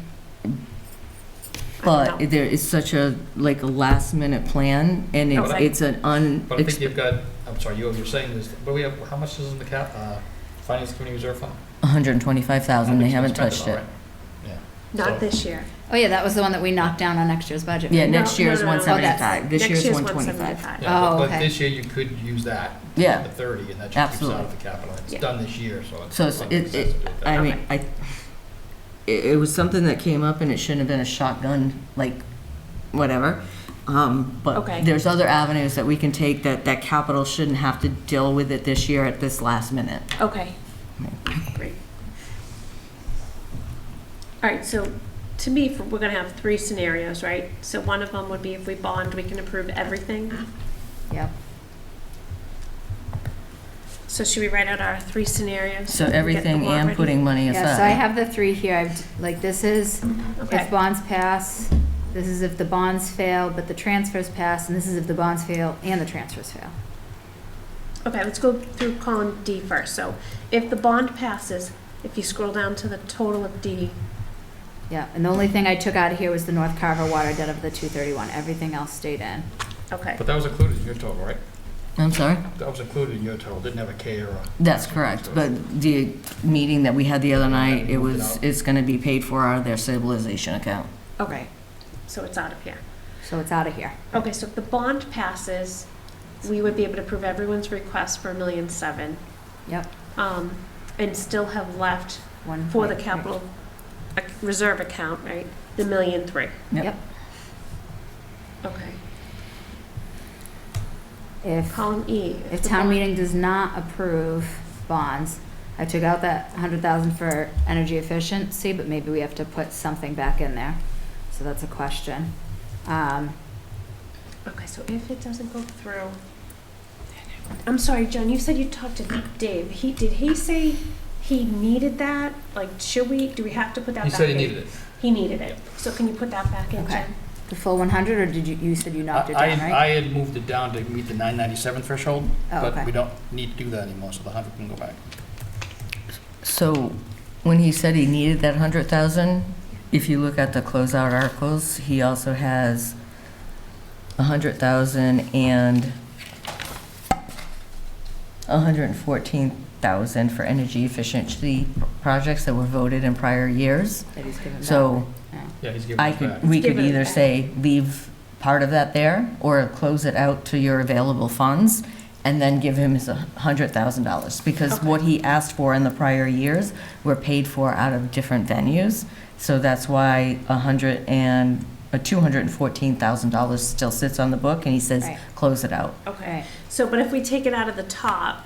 know. But there is such a last minute plan, and Okay. it's an But I think you've got, I'm sorry, you're saying this, but we have, how much is in the Finance Committee Reserve Fund? 125,000, they haven't Spent touched all it. right. Yeah. Not So- this year. oh yeah, that was the one that we knocked down on next year's budget. Yeah, right? next No, year's no, no, no, 175, this Next year's year's 125. Yeah, Oh, but okay. this year you could use that. Yeah. The 30, and that just keeps Absolutely. out of the capital. It's Yeah. done this year, so it's. So it's, makes sense to do it that I way. mean, it was something that came up, and it shouldn't have been a shotgun, whatever. But Okay. there's other avenues that we can take that capital shouldn't have to deal with it this year at this last minute. Okay, great. All right, so to me, we're gonna have three scenarios, right? So one of them would be if we bond, we can approve everything. Yep. So should we write out our three scenarios? So we get the everything warrant and ready? putting money Yeah, so I aside. have the three here, this is, Okay. if bonds pass, this is if the bonds fail, but the transfers pass, and this is if the bonds fail and the transfers fail. Okay, let's go through column D first. So if the bond passes, if you scroll down to the total of D, Yeah, and the only thing I took out of here was the North Carver water debt of the 231. Everything else stayed in. okay. But that was included in your total, right? I'm sorry? That was included in your total, didn't have a K or a... That's correct, but the meeting that we had the other night, it's gonna be paid for out of their stabilization account. Okay, so it's out of here. So it's out of here. Okay, so if the bond passes, we would be able to approve everyone's request for $1,000,007, Yep. and still have left One for the point, capital reserve account, right? The $1,000,003. Yep. Okay. If, Column E. if the town bond- meeting does not approve bonds, I took out that 100,000 for energy efficiency, but maybe we have to put something back in there. So that's a question. Okay, so if it doesn't go through, I'm sorry, John, you said you talked to Dave. Did he say he needed that? Like, do we have to put that back in? He said he needed it. He needed it. So can you put that back in, Okay. Jen? The full 100, or did you said you knocked it I down, right? I had moved it down to meet the 997 threshold, Oh, but okay. we don't need to do that anymore, so the 100 can go back. So when he said he needed that 100,000, if you look at the closeout articles, he also has 100,000 and 114,000 for energy efficiency projects that were voted in prior years. That he's given back. So Yeah, he's giving us back. we could Give it either back. say leave part of that there or close it out to your available funds and then give him his $100,000. Because Okay. what he asked for in the prior years were paid for out of different venues. So that's why $214,000 still sits on the book and he says, Right. close it out. Okay. Right. So, but if we take it out of the top,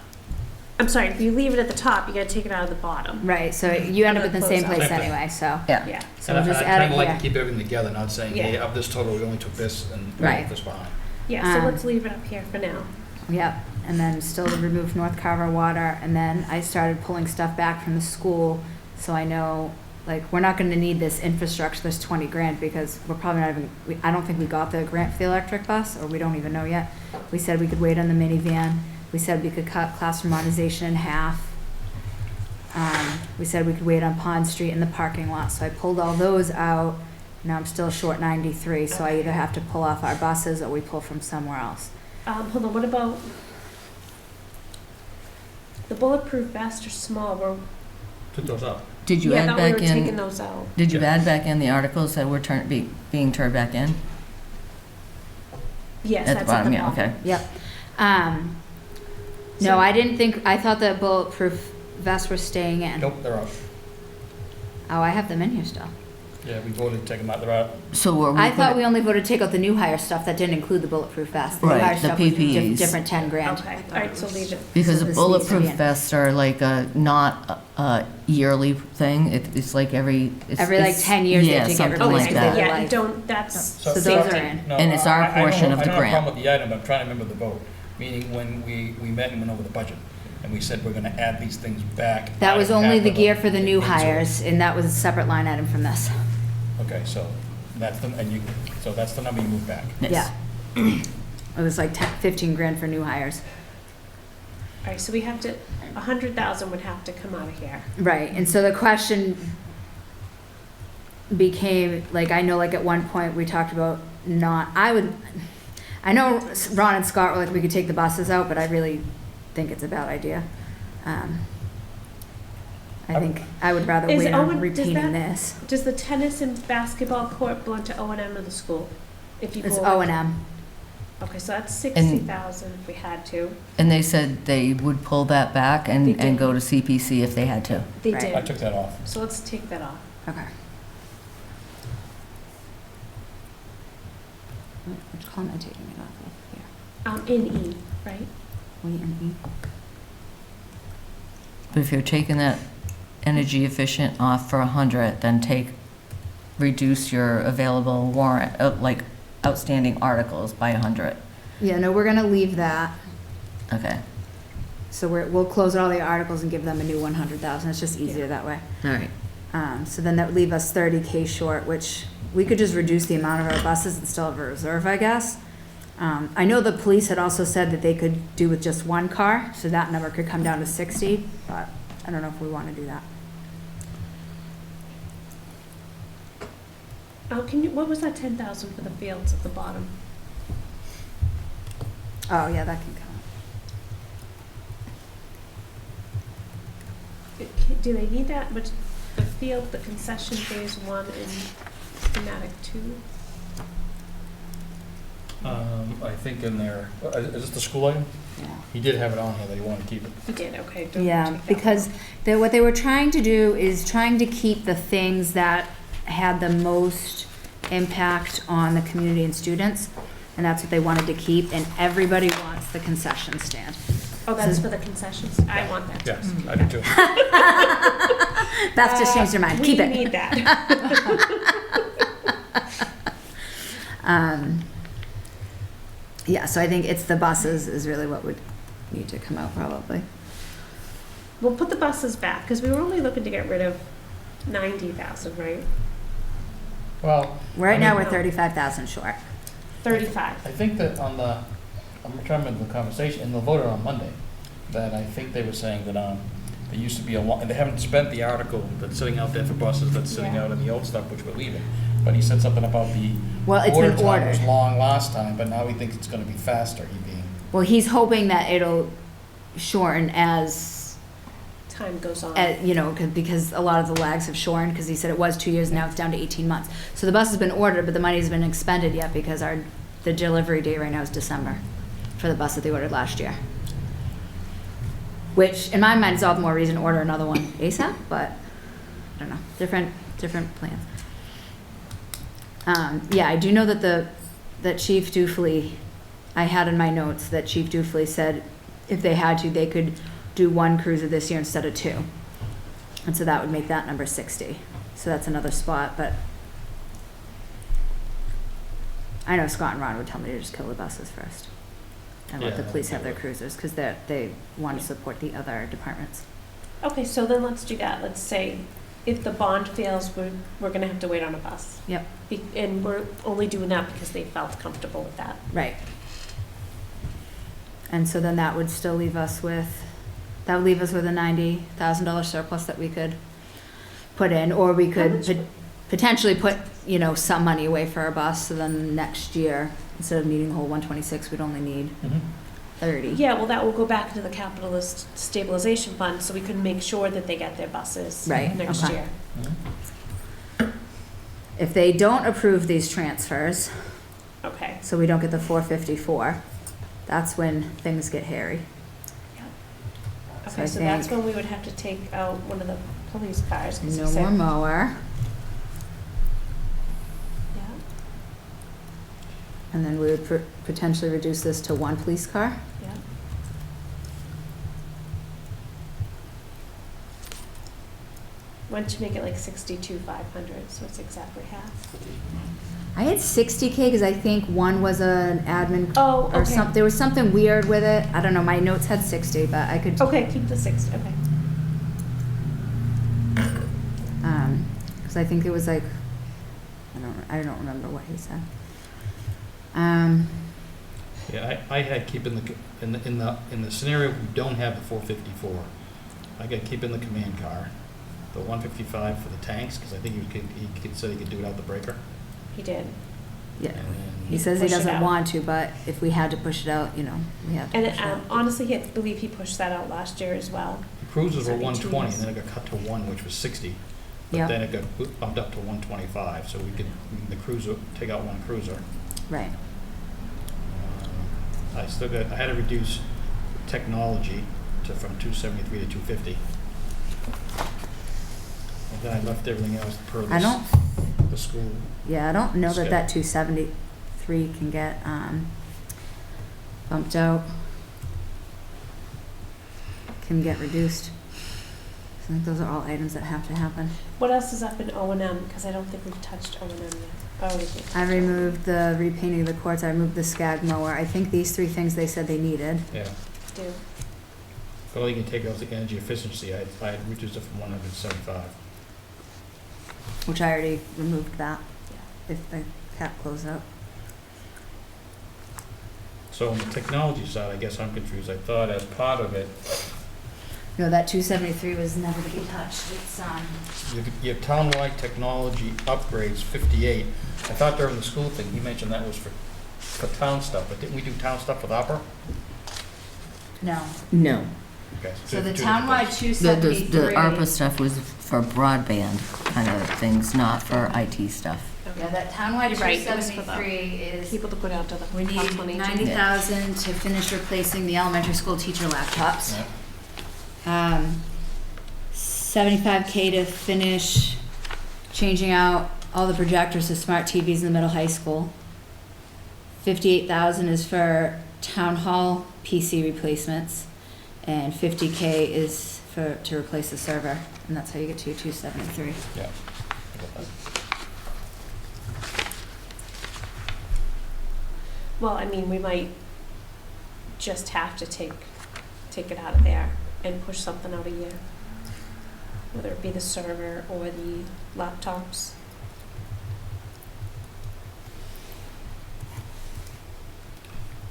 I'm sorry, if you leave it at the top, you gotta take it out of the bottom. Right, so you end up in the same Close out. place Same thing. anyway, so. Yeah. Yeah. So And we'll just I add kind it of like here. to keep everything together, not saying, hey, Yeah. of this total, we only took this and we Right. left this behind. Yeah, so Um, let's leave it up here for now. Yep, and then still to remove North Carver water, and then I started pulling stuff back from the school, so I know, like, we're not gonna need this infrastructure, this 20 grand, because we're probably not even, I don't think we got the grant for the electric bus, or we don't even know yet. We said we could wait on the minivan, we said we could cut classroom modernization in half. We said we could wait on Pond Street in the parking lot, so I pulled all those out. Now I'm still short 93, so I either have to pull off our buses or we pull from somewhere else. Hold on, what about the bulletproof vest or small? Took those out. Did you Yeah, I add thought we back were taking in, those out. did you Yeah. add back in the articles that were being turned back in? Yes, At that's the bottom, at the yeah, bottom. okay. Yep. So- No, I didn't think, I thought the bulletproof vests were staying in. Nope, they're out. Oh, I have them in here still. Yeah, we voted to take them out, they're out. So were we I thought put- we only voted to take out the new hire stuff, that didn't include the bulletproof vest. new Right, hire the stuff was PPEs. Different 10 grand. Okay, all right, so leave it. Because So the this needs to be bulletproof in. vests are like not a yearly thing. It's like every. Every, like, 10 years they yeah, have to get something replaced like because that. they Yeah, like- you don't, that's So those safety. are in. No, And it's our I don't portion know- of the I don't have a grant. problem with the item, but I'm trying to remember the vote. Meaning when we met and went over the budget, and we said we're gonna add these things back. That out was of only the capital gear for the new into it. hires, and that was a separate line item from this. Okay, so that's so that's the number you move back. Yes. Yeah. It was like 10, 15 grand for new hires. All right, so we have to, 100,000 would have to come out of here. Right, and so the question became, like, I know, like, at one point, we talked about I know Ron and Scott were like, we could take the buses out, but I really think it's a bad idea. I think I would rather Is wait Owen- on does repeating that- this. Does the tennis and basketball court belong to O&M or the school? If you It's go- O&M. Okay, so that's 60,000 if we had to. And they said they would pull that back They and did. go to CPC if they had to. They Right. I did. took that off. So let's take that off. Okay. Which column am I taking it off of here? In E, right? Wait, and E. But if you're taking that energy efficient off for 100, then reduce your available warrant, like outstanding articles by 100. Yeah, no, we're gonna leave that. Okay, So we'll close all the articles and give them a new 100,000. It's just easier that way. all right. So then that would leave us 30K short, which we could just reduce the amount of our buses and still have a reserve, I guess. I know the police had also said that they could do with just one car, so that number could come down to 60, but I don't know if we want to do that. What was that 10,000 for the fields at the bottom? Oh, yeah, that can count. Do they need that much, the field, the concession phase 1 and schematic 2? I think in there, is this the school item? Yeah. He did have it on here that he wanted to keep it. You did, okay. don't Yeah, take that because one. what they were trying to do is trying to keep the things that had the most impact on the community and students, and that's what they wanted to keep, and everybody wants the concession stand. Oh, that's for the concessions? I want that. too. Yes, I do too. Beth just changed her mind, keep We it. need that. Yeah, so I think it's the buses is really what would need to come out probably. We'll put the buses back, because we were only looking to get rid of 90,000, right? Well. Right I now, mean, we're 35,000 short. 35. I think that on the, I'm trying to remember the conversation, and they'll vote it on Monday, that I think they were saying that, there used to be a lot, and they haven't spent the article that's sitting out there for buses that's sitting Yeah. out in the old stuff, which we're leaving. But he said something about the Well, it's order been time was ordered. long last time, but now he thinks it's gonna be faster, he being. Well, he's hoping that it'll shorten as, Time goes on. you know, because a lot of the lags have shortened, because he said it was 2 years, now it's down to 18 months. So the bus has been ordered, but the money's been expended yet, because the delivery date right now is December for the bus that they ordered last year. Which, in my mind, is all the more reason to order another one ASAP, but I don't know, different plans. Yeah, I do know that Chief Dufley, I had in my notes that Chief Dufley said if they had to, they could do one cruiser this year instead of 2. And so that would make that number 60. So that's another spot, but I know Scott and Ron would tell me to just kill the buses first and let the Yeah, police have their they would. cruisers, because they want to support the other departments. Okay, so then let's do that. Let's say if the bond fails, we're gonna have to wait on a bus. Yep. And we're only doing that because they felt comfortable with that. Right. And so then that would still leave us with, a $90,000 surplus that we could put in, or we could potentially put, you know, some money away for our bus, so then next year, instead of needing the whole 126, we'd only need 30. Yeah, well, that will go back into the capitalist stabilization fund, so we can make sure that they get their buses Right, next okay. year. If they don't approve these transfers, Okay. so we don't get the 454, that's when things get hairy. So Okay, I so that's think- when we would have to take out one of the police cars. 'cause you No said- more mower, Yeah. and then we would potentially reduce this to 1 police car. Yeah. Why don't you make it like 62,500, so it's exactly half? I had 60K because I think one was an admin Oh, or okay. something. There was something weird with it. I don't know. My notes had 60, but I could. Okay, keep the 60, okay. Because I think it was like, I don't remember what he said. Yeah, I had keeping in the scenario we don't have the 454, I got keeping the command car, the 155 for the tanks, because I think he said he could do it out the breaker. He did. Yeah. And then He says he Push it doesn't out. want to, but if we had to push it out, you know, we have to And push it out. honestly, I believe he pushed that out last year as well. the cruisers were 72s. 120, and then it got cut to 1, which was 60. But Yeah. then it got bumped up to 125, so we could, the cruiser, take out 1 cruiser. Right. I had to reduce technology from 273 to 250. And then I left everything else per I don't, the school. yeah, I don't know that Skip. that 273 can get bumped out. Can get reduced. So I think those are all items that have to happen. What else is up in O&M? Because I don't think we've touched O&M yet. Oh, we did. I removed the repainting of the courts, I removed the scag mower. I think these 3 things they said they needed. Yeah. Do. But all you can take out the energy efficiency, I had reduced it from 175. Which I already removed that. if the cap closed out. So on the technology side, I guess I'm confused. I thought as part of it, No, that 273 was never to be touched. It's, your townwide technology upgrades, 58. I thought during the school thing, you mentioned that was for town stuff, but didn't we do town stuff with opera? no. No. Okay, So the two different townwide things. The 273. ARPA stuff was for broadband kind of things, not for IT stuff. Yeah, that townwide You're right, it was for the 273 is, People to put out to the we need Council on Aging. 90,000 to finish replacing the elementary school teacher laptops. Yeah. 75K to finish changing out all the projectors to smart TVs in the middle high school. 58,000 is for town hall PC replacements, and 50K is to replace the server, and that's how you get to your 273. Yeah. I got that. Well, I mean, we might just have to take it out of there and push something out a year. Whether it be the server or the laptops.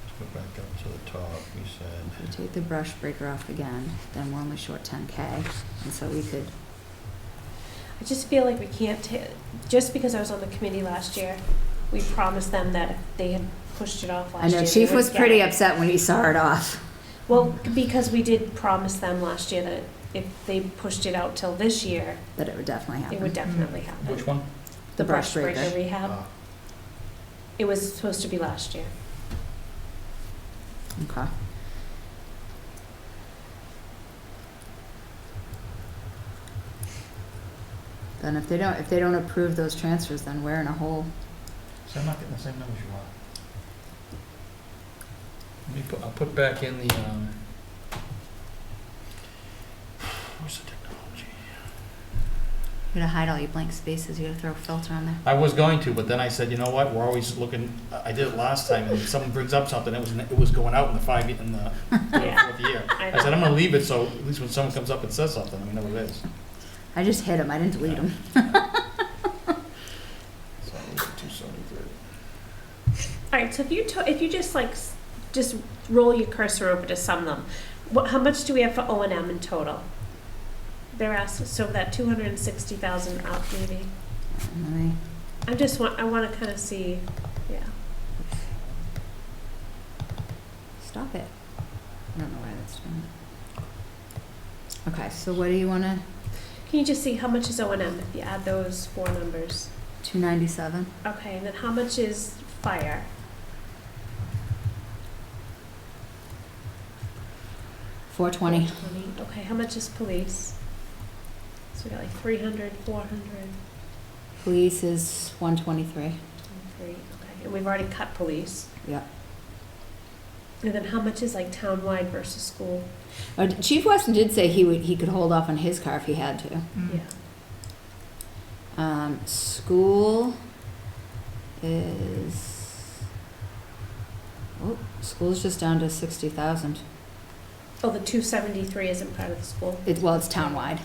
Let's go back up to the top. We said, If we take the brush breaker off again, then we're only short 10K, and so we could, I just feel like we can't just because I was on the committee last year, we promised them that if they had pushed it off I last year. know they Chief would was get pretty it. upset when he saw it off. Well, because we did promise them last year that if they pushed it out till this year, That it would definitely happen. it would definitely happen. which one? The brush breaker. rehab. Ah, It was supposed to be last year. Okay. Then if they don't approve those transfers, then we're in a hole. So I'm not getting the same numbers you are. I'll put back in the, where's the technology? You gotta hide all your blank spaces, you gotta throw a filter on there. I was going to, but then I said, you know what, we're always looking, I did it last time, and someone brings up something, it was going out in the third Yeah. or fourth year. I I said, know. I'm gonna leave it, so at least when someone comes up and says something, we know what it is. I just hit them, I didn't delete them. So, 273. All right, so if you just just roll your cursor over to sum them, how much do we have for O&M in total? They're asking, so that 260,000 out maybe. I want to kind of see, yeah. Stop it. I don't know why that's doing it. Okay, so what do you wanna, Can you just see how much is O&M if you add those four numbers? 297? Okay, and then how much is fire? 420. 420. Okay, how much is police? So we got like 300, 400, Police is 123. 23, okay. And we've already cut police. Yep. And then how much is like townwide versus school? Chief Weston did say he could hold off on his car if he had to. Yeah. School is, school's just down to 60,000. Oh, the 273 isn't part of the school? It's townwide,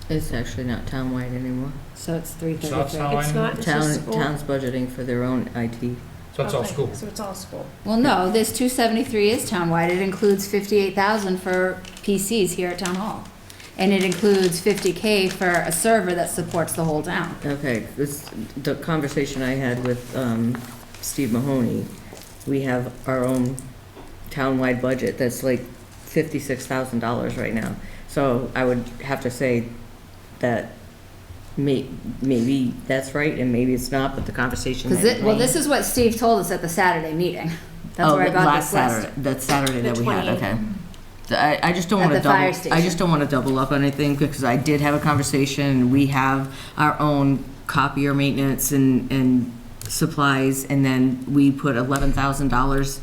It's actually not townwide anymore. so it's So it's 333. townwide? It's not, it's just school? Town's budgeting for their own IT. So it's all Okay, school. So it's all school. Well, no, this 273 is townwide. It includes 58,000 for PCs here at Town Hall. And it includes 50K for a server that supports the whole town. Okay, the conversation I had with Steve Mahoney, we have our own townwide budget that's like $56,000 right now. So I would have to say that maybe that's right and maybe it's not, but the conversation. This is what Steve told us at the Saturday meeting. That's where I got this list. That Saturday The that we had, 28th. okay. So I just don't At want to the fire double, I just station. don't want to double up on anything because I did have a conversation. We have our own copier maintenance and supplies, and then we put $11,000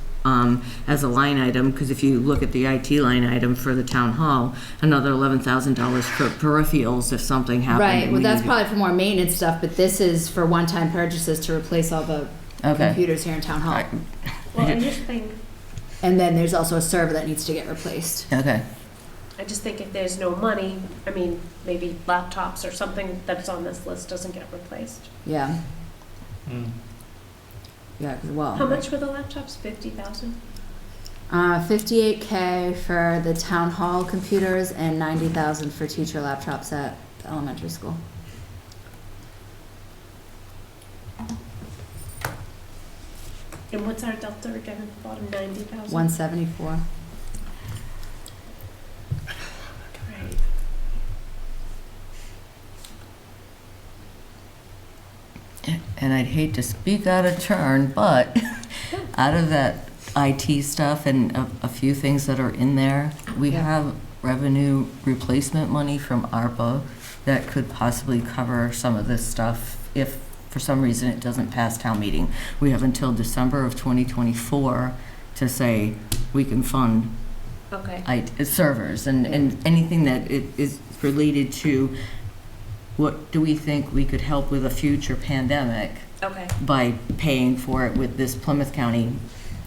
as a line item, because if you look at the IT line item for the town hall, another $11,000 for peripherals if something happened. Right, and well, we that's needed- probably for more maintenance stuff, but this is for one-time purchases to replace all the Okay. computers here in Town Hall. Right. Well, and just think, And then there's also a server that needs to get replaced. Okay. I just think if there's no money, I mean, maybe laptops or something that's on this list doesn't get replaced. Yeah, Hmm. yeah, well. How much were the laptops? 50,000? 58K for the town hall computers and 90,000 for teacher laptops at the elementary school. And what's our delta again at the bottom? 90,000? 174. Right. And I'd hate to speak out of turn, but out of that IT stuff and a few things that are in there, we Yeah. have revenue replacement money from ARPA that could possibly cover some of this stuff if for some reason it doesn't pass town meeting. We have until December of 2024 to say we can fund Okay. servers and anything that is related to what do we think we could help with a future pandemic Okay. by paying for it with this Plymouth County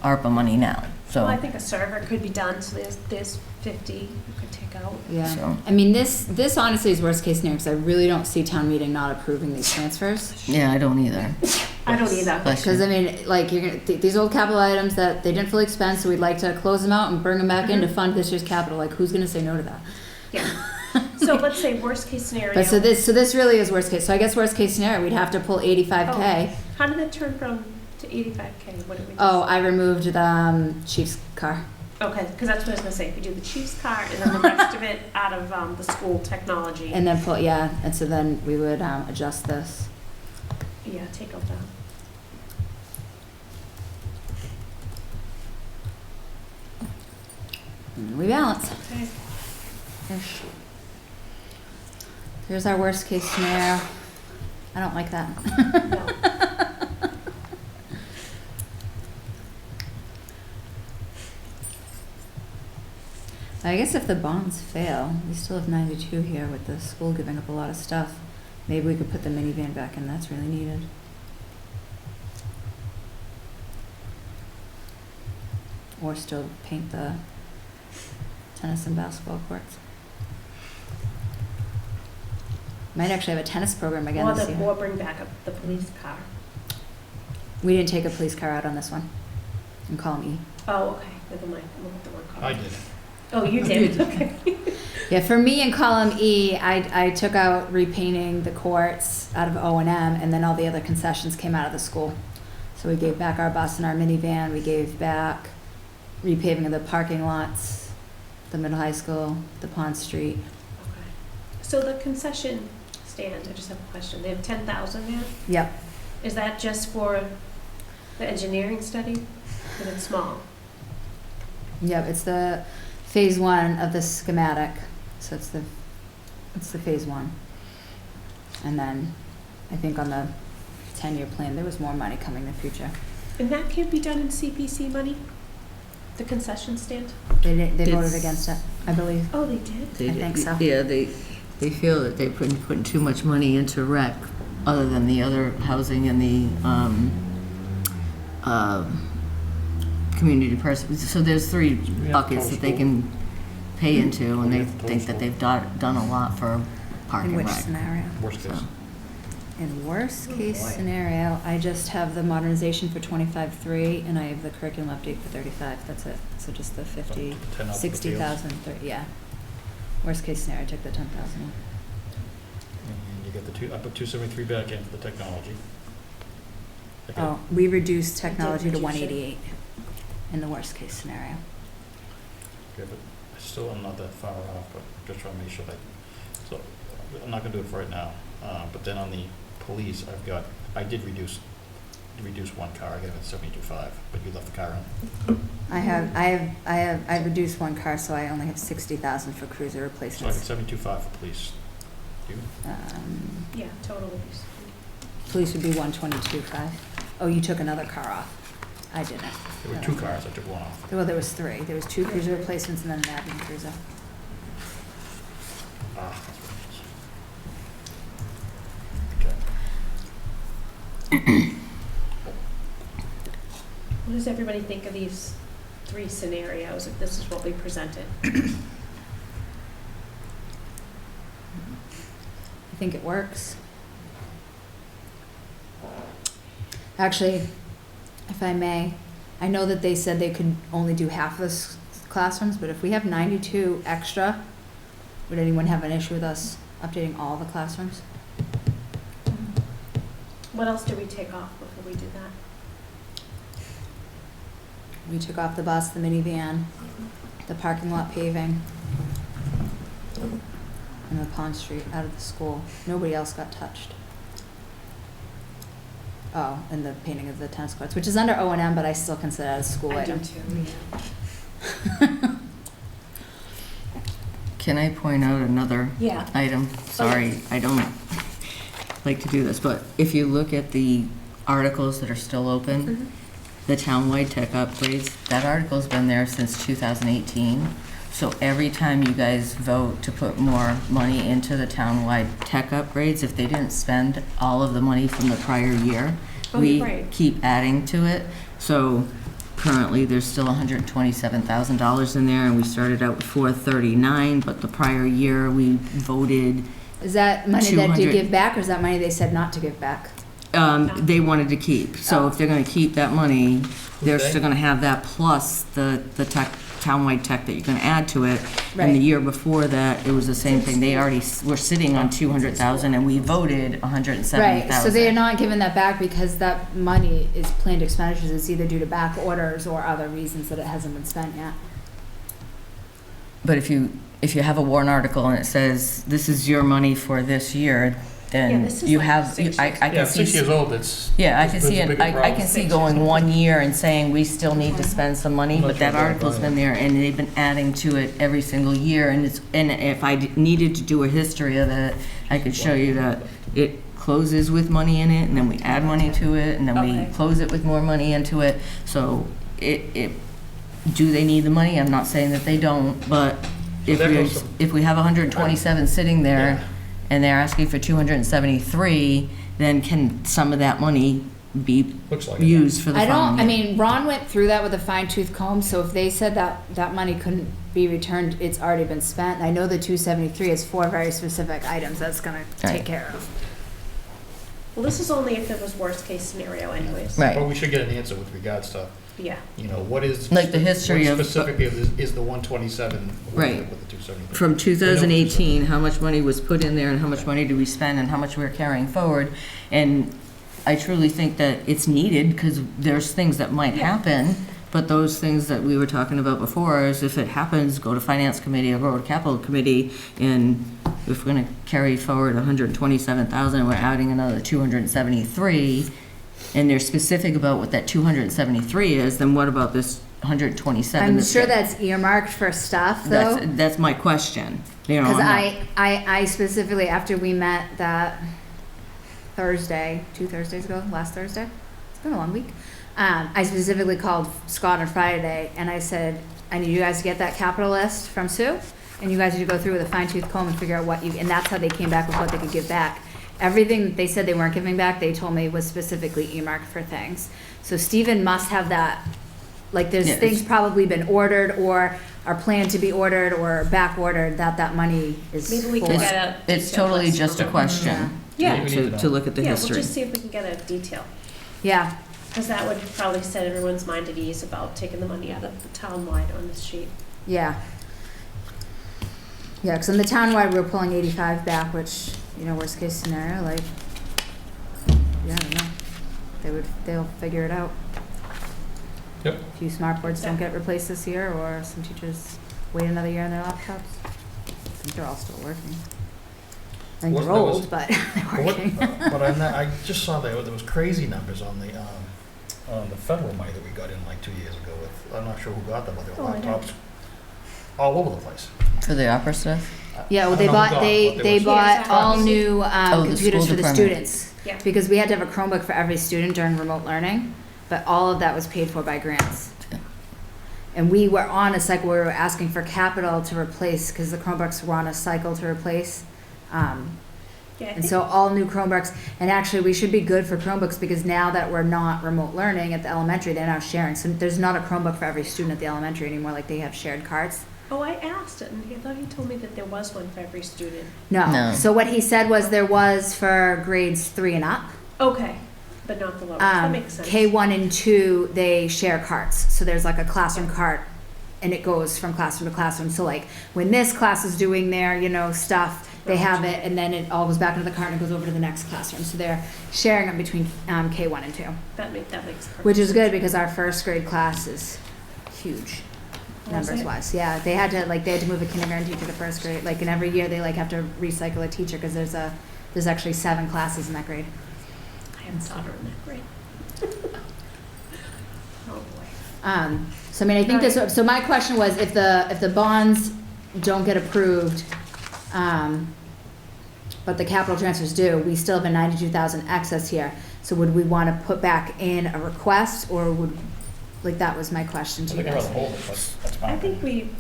ARPA money now. Well, I So, think a server could be done, so there's 50 you could take out. Yeah. So- I mean, this honestly is worst case scenario because I really don't see town meeting not approving these transfers. yeah, I don't either. I don't either. Bless you. Because I mean, like you're gonna these old capital items that they didn't fully expend, so we'd like to close them out and bring them back in to fund this year's capital. Like, who's gonna say no to that? Yeah. So let's say worst case scenario. But so this really is worst case. So I guess worst case scenario, we'd have to pull 85K. How did it turn from to 85K? What did we do? Oh, I removed the chief's car. Okay, because that's what I was gonna say. If we do the chief's car and then the rest of it out of the school technology. And then pull, yeah, and so then we would adjust this. Yeah, take out that. And rebalance. Okay. Ish. Here's our worst case scenario. I don't like that. No. I guess if the bonds fail, we still have 92 here with the school giving up a lot of stuff. Maybe we could put the minivan back in, that's really needed. Or still paint the tennis and basketball courts. Might actually have a tennis program again Or this the, year. or bring back up the police car. We didn't take a police car out on this one. And call them E. Oh, okay. Never mind. We'll have to work on I it. did. Oh, you did? Okay. Yeah, for me in column E, I took out repainting the courts out of O&M, and then all the other concessions came out of the school. So we gave back our bus and our minivan, we gave back repaving of the parking lots, the middle high school, the Pond Street. Okay. So the concession stand, I just have a question. They have 10,000 there? Yep, Is that just for the engineering study? Because it's small. yep, it's the phase 1 of the schematic, so it's the phase 1. And then, I think on the 10-year plan, there was more money coming in the future. And that can't be done in CPC money? The concession stand? They voted It's- against it, I believe. Oh, they did? They- I think so. Yeah, they feel that they're putting too much money into rec, other than the other housing and the community person. So there's 3 buckets that they can pay into, and they think that they've done a lot for park In and which rec. scenario? Worst case. So, In worst case boy. scenario, I just have the modernization for 25.3 and I have the curriculum update for 35. That's it. So just the 50, 10 out of the 60,000, 30, yeah. Worst case scenario, I took the 10,000. And you get I put 273 back in for the technology. Okay. Oh, we reduced technology to reduce it. 188 in the worst case scenario. Okay, but I still am not that far off, but just trying to make sure that, so, I'm not gonna do it for right now. But then on the police, I did reduce one car, I got it at 72.5, but you left the car in. I reduced one car, so I only have 60,000 for cruiser So I got replacements. 72.5 for police. You? Yeah, totally. Police would be 122.5. Oh, you took another car off. I didn't. There were 2 cars, I took one off. Well, there was 3. There was 2 cruiser replacements and then an admin cruiser. Ah, that's what it is. Okay. What does everybody think of these 3 scenarios, if this is what we presented? think it works. Actually, if I may, I know that they said they could only do half of the classrooms, but if we have 92 extra, would anyone have an issue with us updating all the classrooms? What else do we take off before we do that? We took off the bus, the minivan, the parking lot paving, and the Pond Street out of the school. Nobody else got touched. Oh, and the painting of the tennis courts, which is under O&M, but I still consider that a school I do item. too, yeah. Can I point out another Yeah. item? Sorry, I don't like to do this, but if you look at the articles that are still open, Mhm. the townwide tech upgrades, that article's been there since 2018. So every time you guys vote to put more money into the townwide tech upgrades, if they didn't spend all of the money from the prior year, Oh, we right. keep adding to it. So currently, there's still $127,000 in there, and we started out with 439, but the prior year, we voted, Is that money that 200. you give back, or is that money they said not to give back? they wanted to keep. So if they're gonna keep that money, they're Okay. still gonna have that plus the tech, townwide tech that you're gonna add to it. And the Right. year before that, it was the same thing. They already were sitting on 200,000, and we voted 170,000. Right, so they are not giving that back because that money is planned expenditures. It's either due to back orders or other reasons that it hasn't been spent yet. But if you have a warrant article and it says, this is your money for this year, Yeah, then this is you like have, 6 I years. can Yeah, see. 6 years old, it's. Yeah, I can it's see a it, bigger I problem. can see going 1 year and saying, we still need to spend some money, I'm not but that sure about article's that. been there, and they've been adding to it every single year, and if I needed to do a history of it, I could show you that it closes with money in it, and then we add money to it, and then we Okay. close it with more money into it, so do they need the money? I'm not saying that they don't, but That goes from- if we have 127 sitting there, and they're asking for 273, then can some of that money be Looks like it. used for the I following don't, I year? mean, Ron went through that with a fine tooth comb, so if they said that that money couldn't be returned, it's already been spent. And I know the 273 is 4 very specific items that's gonna Right. take care of. Well, this is only if it was worst case scenario anyways. Right. But we should get an answer with regards to, Yeah. what is. Like the history what of- specifically is the 127 Right. with the 273? From 2018, how much money was put in there, and how much money do we spend, and how much we're carrying forward? And I truly think that it's needed, because there's things that might Yeah. happen, but those things that we were talking about before is if it happens, go to Finance Committee or go to Capital Committee, and if we're gonna carry forward 127,000, we're adding another 273, and they're specific about what that 273 is, then what about this 127? I'm that's sure got- that's earmarked for stuff, though. That's my question. You know, Because I'm not- I specifically, after we met that Thursday, 2 Thursdays ago, last Thursday, it's been a long week, I specifically called Scott on Friday, and I said, I need you guys to get that capital list from Sue, and you guys need to go through with a fine tooth comb and figure out what you, and that's how they came back with what they could give back. Everything that they said they weren't giving back, they told me was specifically earmarked for things. So Stephen must have that, like, there's Yeah, things it's- probably been ordered or are planned to be ordered or back ordered that money is Maybe we for. can get a. It's detailed totally list just a from- question Yeah. We need to know. to look at the Yeah, we'll history. just see if we can get a detail. Yeah, Because that would probably set everyone's mind at ease about taking the money out of the town-wide on this sheet. yeah. Yeah, because in the townwide, we're pulling 85 back, which, worst case scenario, like, yeah, I don't know. They'll figure it out. Yep. A few smart boards don't get replaced this year, or some teachers wait another year on their laptops. I think they're all still working. I think What- they're there was- old, but they're But working. but I just saw there was crazy numbers on the federal money that we got in like 2 years ago with, I'm not sure who got them, but there were Oh, I know. laptops all over the place. For the opera stuff? Yeah, well, I they don't know who bought, got they, it, but they was- bought Yeah, all exactly. new the computers school for the department. students. Yeah. Because we had to have a Chromebook for every student during remote learning, but all of that was paid for by grants. And we were on a cycle where we were asking for capital to replace, because the Chromebooks were on a cycle to replace. Yeah, I And think- so all new Chromebooks, and actually we should be good for Chromebooks because now that we're not remote learning at the elementary, they're now sharing. So there's not a Chromebook for every student at the elementary anymore, like they have shared carts. Oh, I asked it, and I thought he told me that there was one for every student. No. No. So what he said was there was for grades 3 and up. Okay, but not the lowest. That makes sense. K1 and 2, they share carts. So there's like a classroom cart, and it goes from classroom to classroom. So like when this class is doing their, stuff, they have it, and then it all goes back into the cart and goes over to the next classroom. So they're sharing it between K1 and 2, That makes perfect which is sense. good because our first grade class is huge. Was Numbers it? wise, yeah, they had to move a kindergarten teacher to first grade, and every year they have to recycle a teacher because there's actually 7 classes in that grade. I haven't taught her in that grade. Oh, boy. So I mean, I think this, so my question was, if the bonds don't get approved, but the capital transfers do, we still have a 92,000 excess here. So would we want to put back in a request, or that was my question I to you think I'd rather guys. hold it, but that's fine.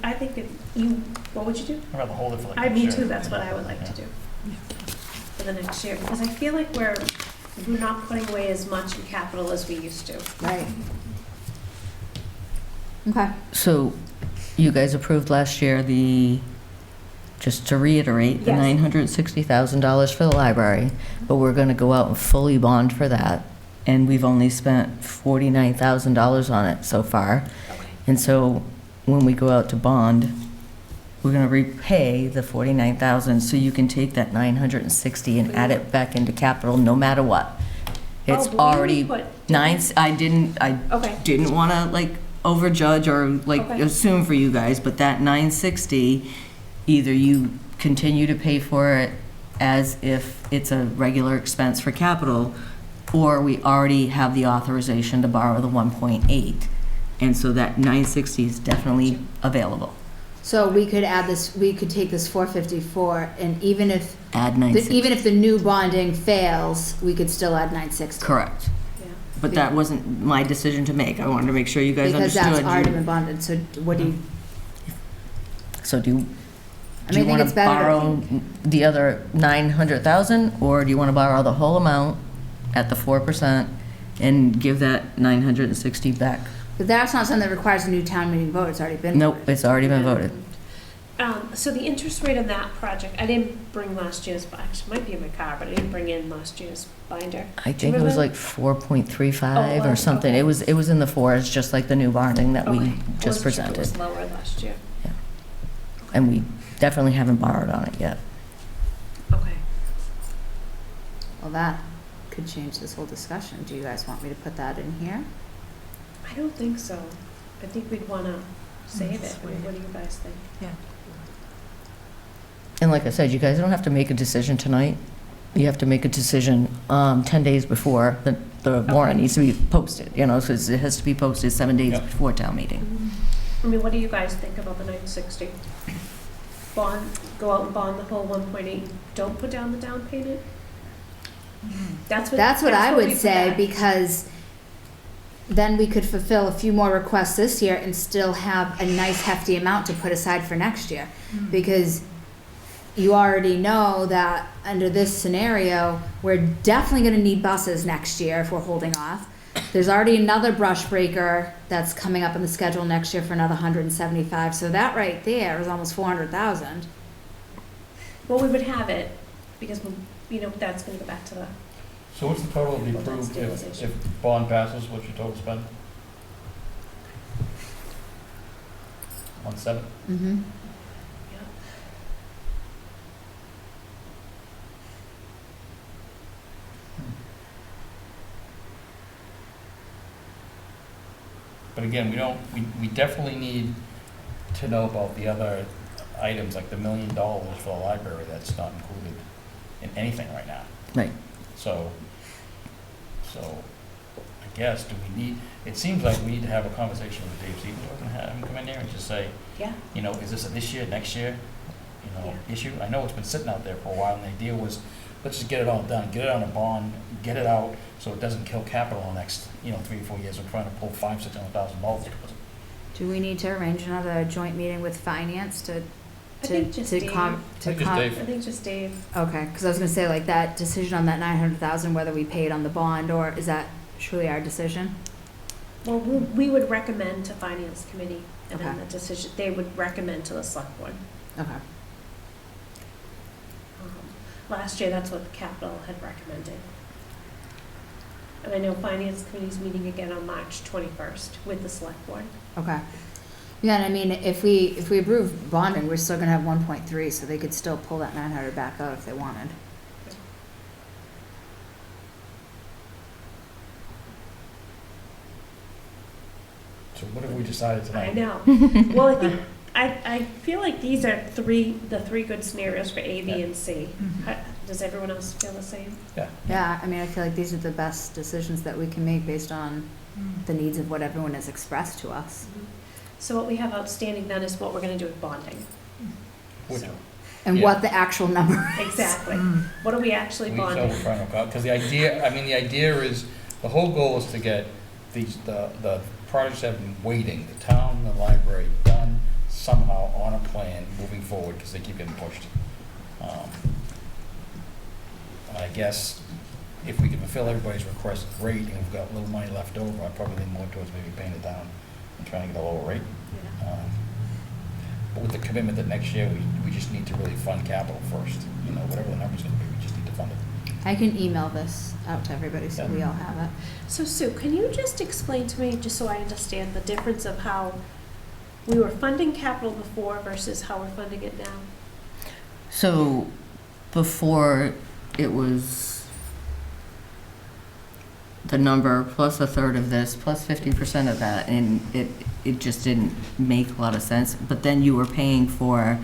I think if you, what would you do? I'd rather hold it for like Me next too, year. that's what I would like to do for the next year, because I feel like we're not putting away as much in capital as we used to. Right. Okay. So you guys approved last year just to reiterate, the Yes. $960,000 for the library, but we're going to go out and fully bond for that. And we've only spent $49,000 on it so far. Okay. And so when we go out to bond, we're going to repay the $49,000, so you can take that $960 and add it back into capital no matter what. It's Oh, but we already put- I didn't Okay. want to overjudge or Okay. assume for you guys, but that 960, either you continue to pay for it as if it's a regular expense for capital, or we already have the authorization to borrow the 1.8. And so that 960 is definitely available. So we could we could take this 454, and even if Add 960. the new bonding fails, we could still add 960. Correct. Yeah. But that wasn't my decision to make. I wanted to make sure you guys Because understood. that's already been bonded, so what do you, So do you I think want it's to better borrow the other 900,000, or do you want to borrow the whole amount at the 4% and give that 960 back? but that's not something that requires a new town meeting vote, it's already been Nope, voted. it's already been voted. So the interest rate on that project, I didn't bring last year's, actually, it might be in my car, but I didn't bring in last year's binder. I Do you think it was remember? like 4.35 Oh, or wow, something. okay. It was in the fours, just like the new bonding that Okay. we I just wasn't sure if presented. It was lower last year. And we definitely haven't borrowed on it yet. Okay. Well, that could change this whole discussion. Do you guys want me to put that in here? I don't think so. I think we'd want to save it. I mean, what do you guys think? And like I said, you guys don't have to make a decision tonight. You have to make a decision 10 days before the warrant needs to be posted, so it has to be posted 7 days Yep. before town meeting. I mean, what do you guys think about the 960? Bond, go out and bond the whole 1.8, don't put down the down payment? That's That's what I would we say, forgot. because then we could fulfill a few more requests this year and still have a nice hefty amount to put aside for next year. Because you already know that under this scenario, we're definitely gonna need buses next year if we're holding off. There's already another brush breaker that's coming up on the schedule next year for another 175, so that right there is almost 400,000. Well, we would have it, because, that's going to go back to the, So what's the total to be Well, that's approved if stabilization. bond passes, what's your total spend? 1.7? Mm-hmm. But again, we definitely need to know about the other items, like the $1 million for the library that's not included in anything right now. Right. So I guess, it seems like we need to have a conversation with Dave Seaton and have him come in there and just say, yeah, is this a this year, next year, Yeah. issue? I know it's been sitting out there for a while, and the idea was, let's just get it all done, get it on a bond, get it out, so it doesn't kill capital in the next, 3 or 4 years. We're trying to pull $500,000-$600,000. Do we need to arrange another joint meeting with finance to I think just Dave. I think just Dave. I think just Dave. Okay, because I was gonna say, like, that decision on that 900,000, whether we pay it on the bond, or is that truly our decision? Well, we would recommend to finance committee, and then Okay. the decision, they would recommend to the select board. Okay. Last year, that's what the capital had recommended. And I know finance committee's meeting again on March 21st with the select board. Okay. Yeah, and I mean, if we approve bonding, we're still gonna have 1.3, so they could still pull that 900 back out if they wanted. So what have we decided I tonight? know. Well, I think, I feel like these are the three good scenarios for A, B, and C. Does everyone else feel the same? Yeah, I mean, I feel like these are the best decisions that we can make based on the needs of what everyone has expressed to us. So what we have outstanding then is what we're gonna do with bonding. Which- So, And Yeah. what the actual number is. exactly. What are we actually bonding? Because the idea is, the whole goal is to get the projects that have been waiting, the town, the library, done somehow on a plan moving forward, because they keep getting pushed. I guess if we can fulfill everybody's request, great, and we've got a little money left over, I'd probably lean more towards maybe paying it down and trying to get a lower rate. But with the commitment that next year, we just need to really fund capital first, whatever the number's gonna be, we just need to fund it. I can email this out to everybody so we all have it. So Sue, can you just explain to me, just so I understand, the difference of how we were funding capital before versus how we're funding it now? So before, it was the number plus a third of this, plus 50% of that, and it just didn't make a lot of sense. But then you were paying for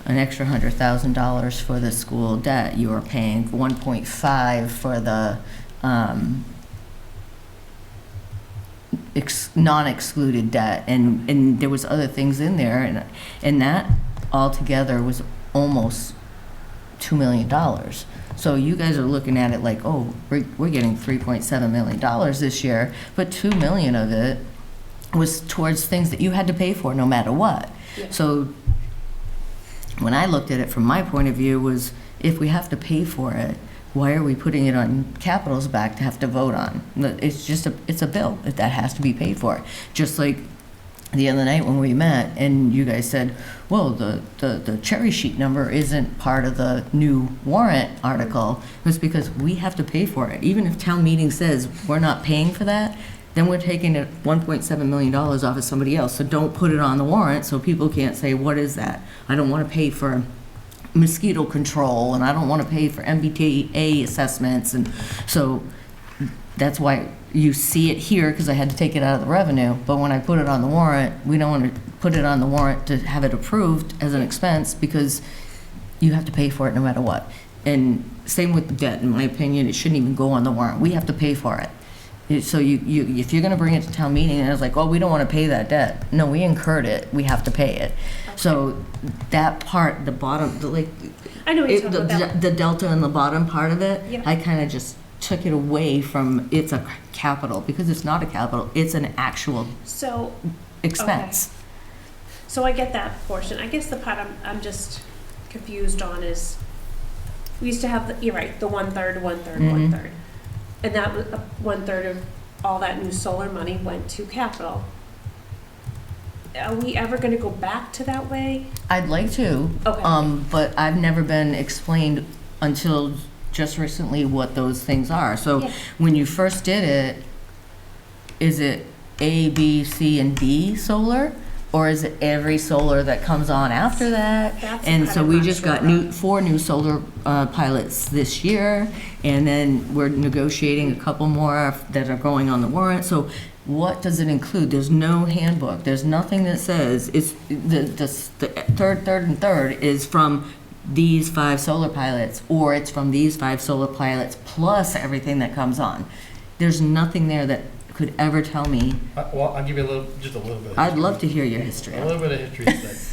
an extra $100,000 for the school debt. You were paying 1.5 for the non-excluded debt, and there was other things in there, and that altogether was almost $2 million. So you guys are looking at it like, oh, we're getting $3.7 million this year, but $2 million of it was towards things that you had to pay for no matter what. Yeah. So when I looked at it from my point of view was, if we have to pay for it, why are we putting it on capital's back to have to vote on? It's just it's a bill that has to be paid for. Just like the other night when we met and you guys said, well, the cherry sheet number isn't part of the new warrant article. It's because we have to pay for it. Even if town meeting says we're not paying for that, then we're taking it $1.7 million off of somebody else. So don't put it on the warrant so people can't say, what is that? I don't want to pay for mosquito control and I don't want to pay for MBTA assessments. And so that's why you see it here, because I had to take it out of the revenue. But when I put it on the warrant, we don't want to put it on the warrant to have it approved as an expense, because you have to pay for it no matter what. And same with the debt, in my opinion, it shouldn't even go on the warrant. We have to pay for it. So you if you're going to bring it to town meeting and it's like, oh, we don't want to pay that debt. No, we incurred it. We have to pay it. Okay. So that part, the bottom, I know what you're talking about. the delta in the bottom part of it, Yeah. I kind of just took it away from it's a capital, because it's not a capital, it's an actual So, expense. so I get that portion. I guess the part I'm just confused on is, we used to have, you're right, the 1/3, 1/3, Mhm. 1/3. And that was 1/3 of all that new solar money went to capital. Are we ever gonna go back to that way? I'd like to, Okay. but I've never been explained until just recently what those things are. So Yeah. when you first did it, is it A, B, C, and D solar? Or is it every solar that comes on after that? That's the And part so I'm we not just sure got about. 4 new solar pilots this year, and then we're negotiating a couple more that are going on the warrant. So what does it include? There's no handbook. There's nothing that says it's the third is from these 5 solar pilots, or it's from these 5 solar pilots plus everything that comes on. There's nothing there that could ever tell me. Well, I'll give you just a little bit of I'd history. love to hear your history. A little bit of history is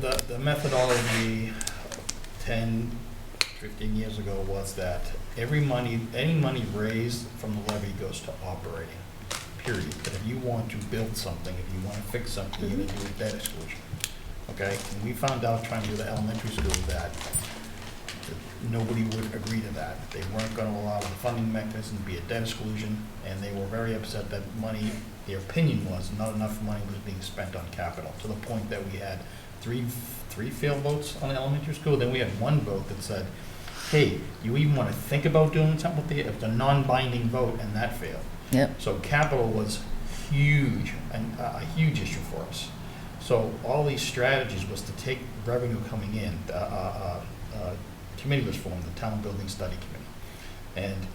that the methodology 10, 15 years ago was that any money raised from the levy goes to operating, period. But if you want to build something, if you want to fix something, you're going to do a debt exclusion. Okay? And we found out trying to do the elementary school that nobody would agree to that. They weren't gonna allow the funding mechanism to be a debt exclusion, and they were very upset that money, their opinion was not enough money was being spent on capital, to the point that we had three failed votes on the elementary school, then we had one vote that said, hey, you even wanna think about doing something with it? It was a non-binding vote, and that failed. Yep. So capital was huge, and a huge issue for us. So all these strategies was to take revenue coming in. Committee was formed, the Town Building Study Committee. And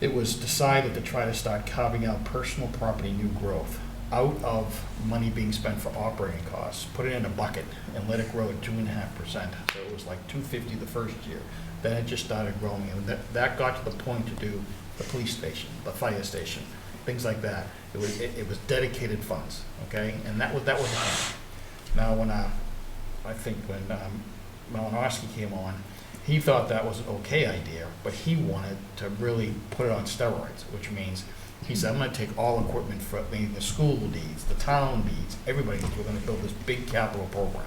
it was decided to try to start carving out personal property new growth out of money being spent for operating costs, put it in a bucket and let it grow at 2.5%. So it was like 250 the first year. Then it just started growing, and that got to the point to do the police station, the fire station, things like that. It was dedicated funds, okay? And that was the plan. Now when I think when Malinowski came on, he thought that was an okay idea, but he wanted to really put it on steroids, which means he said, I'm gonna take all equipment for the school needs, the town needs, everybody needs, we're gonna build this big capital program.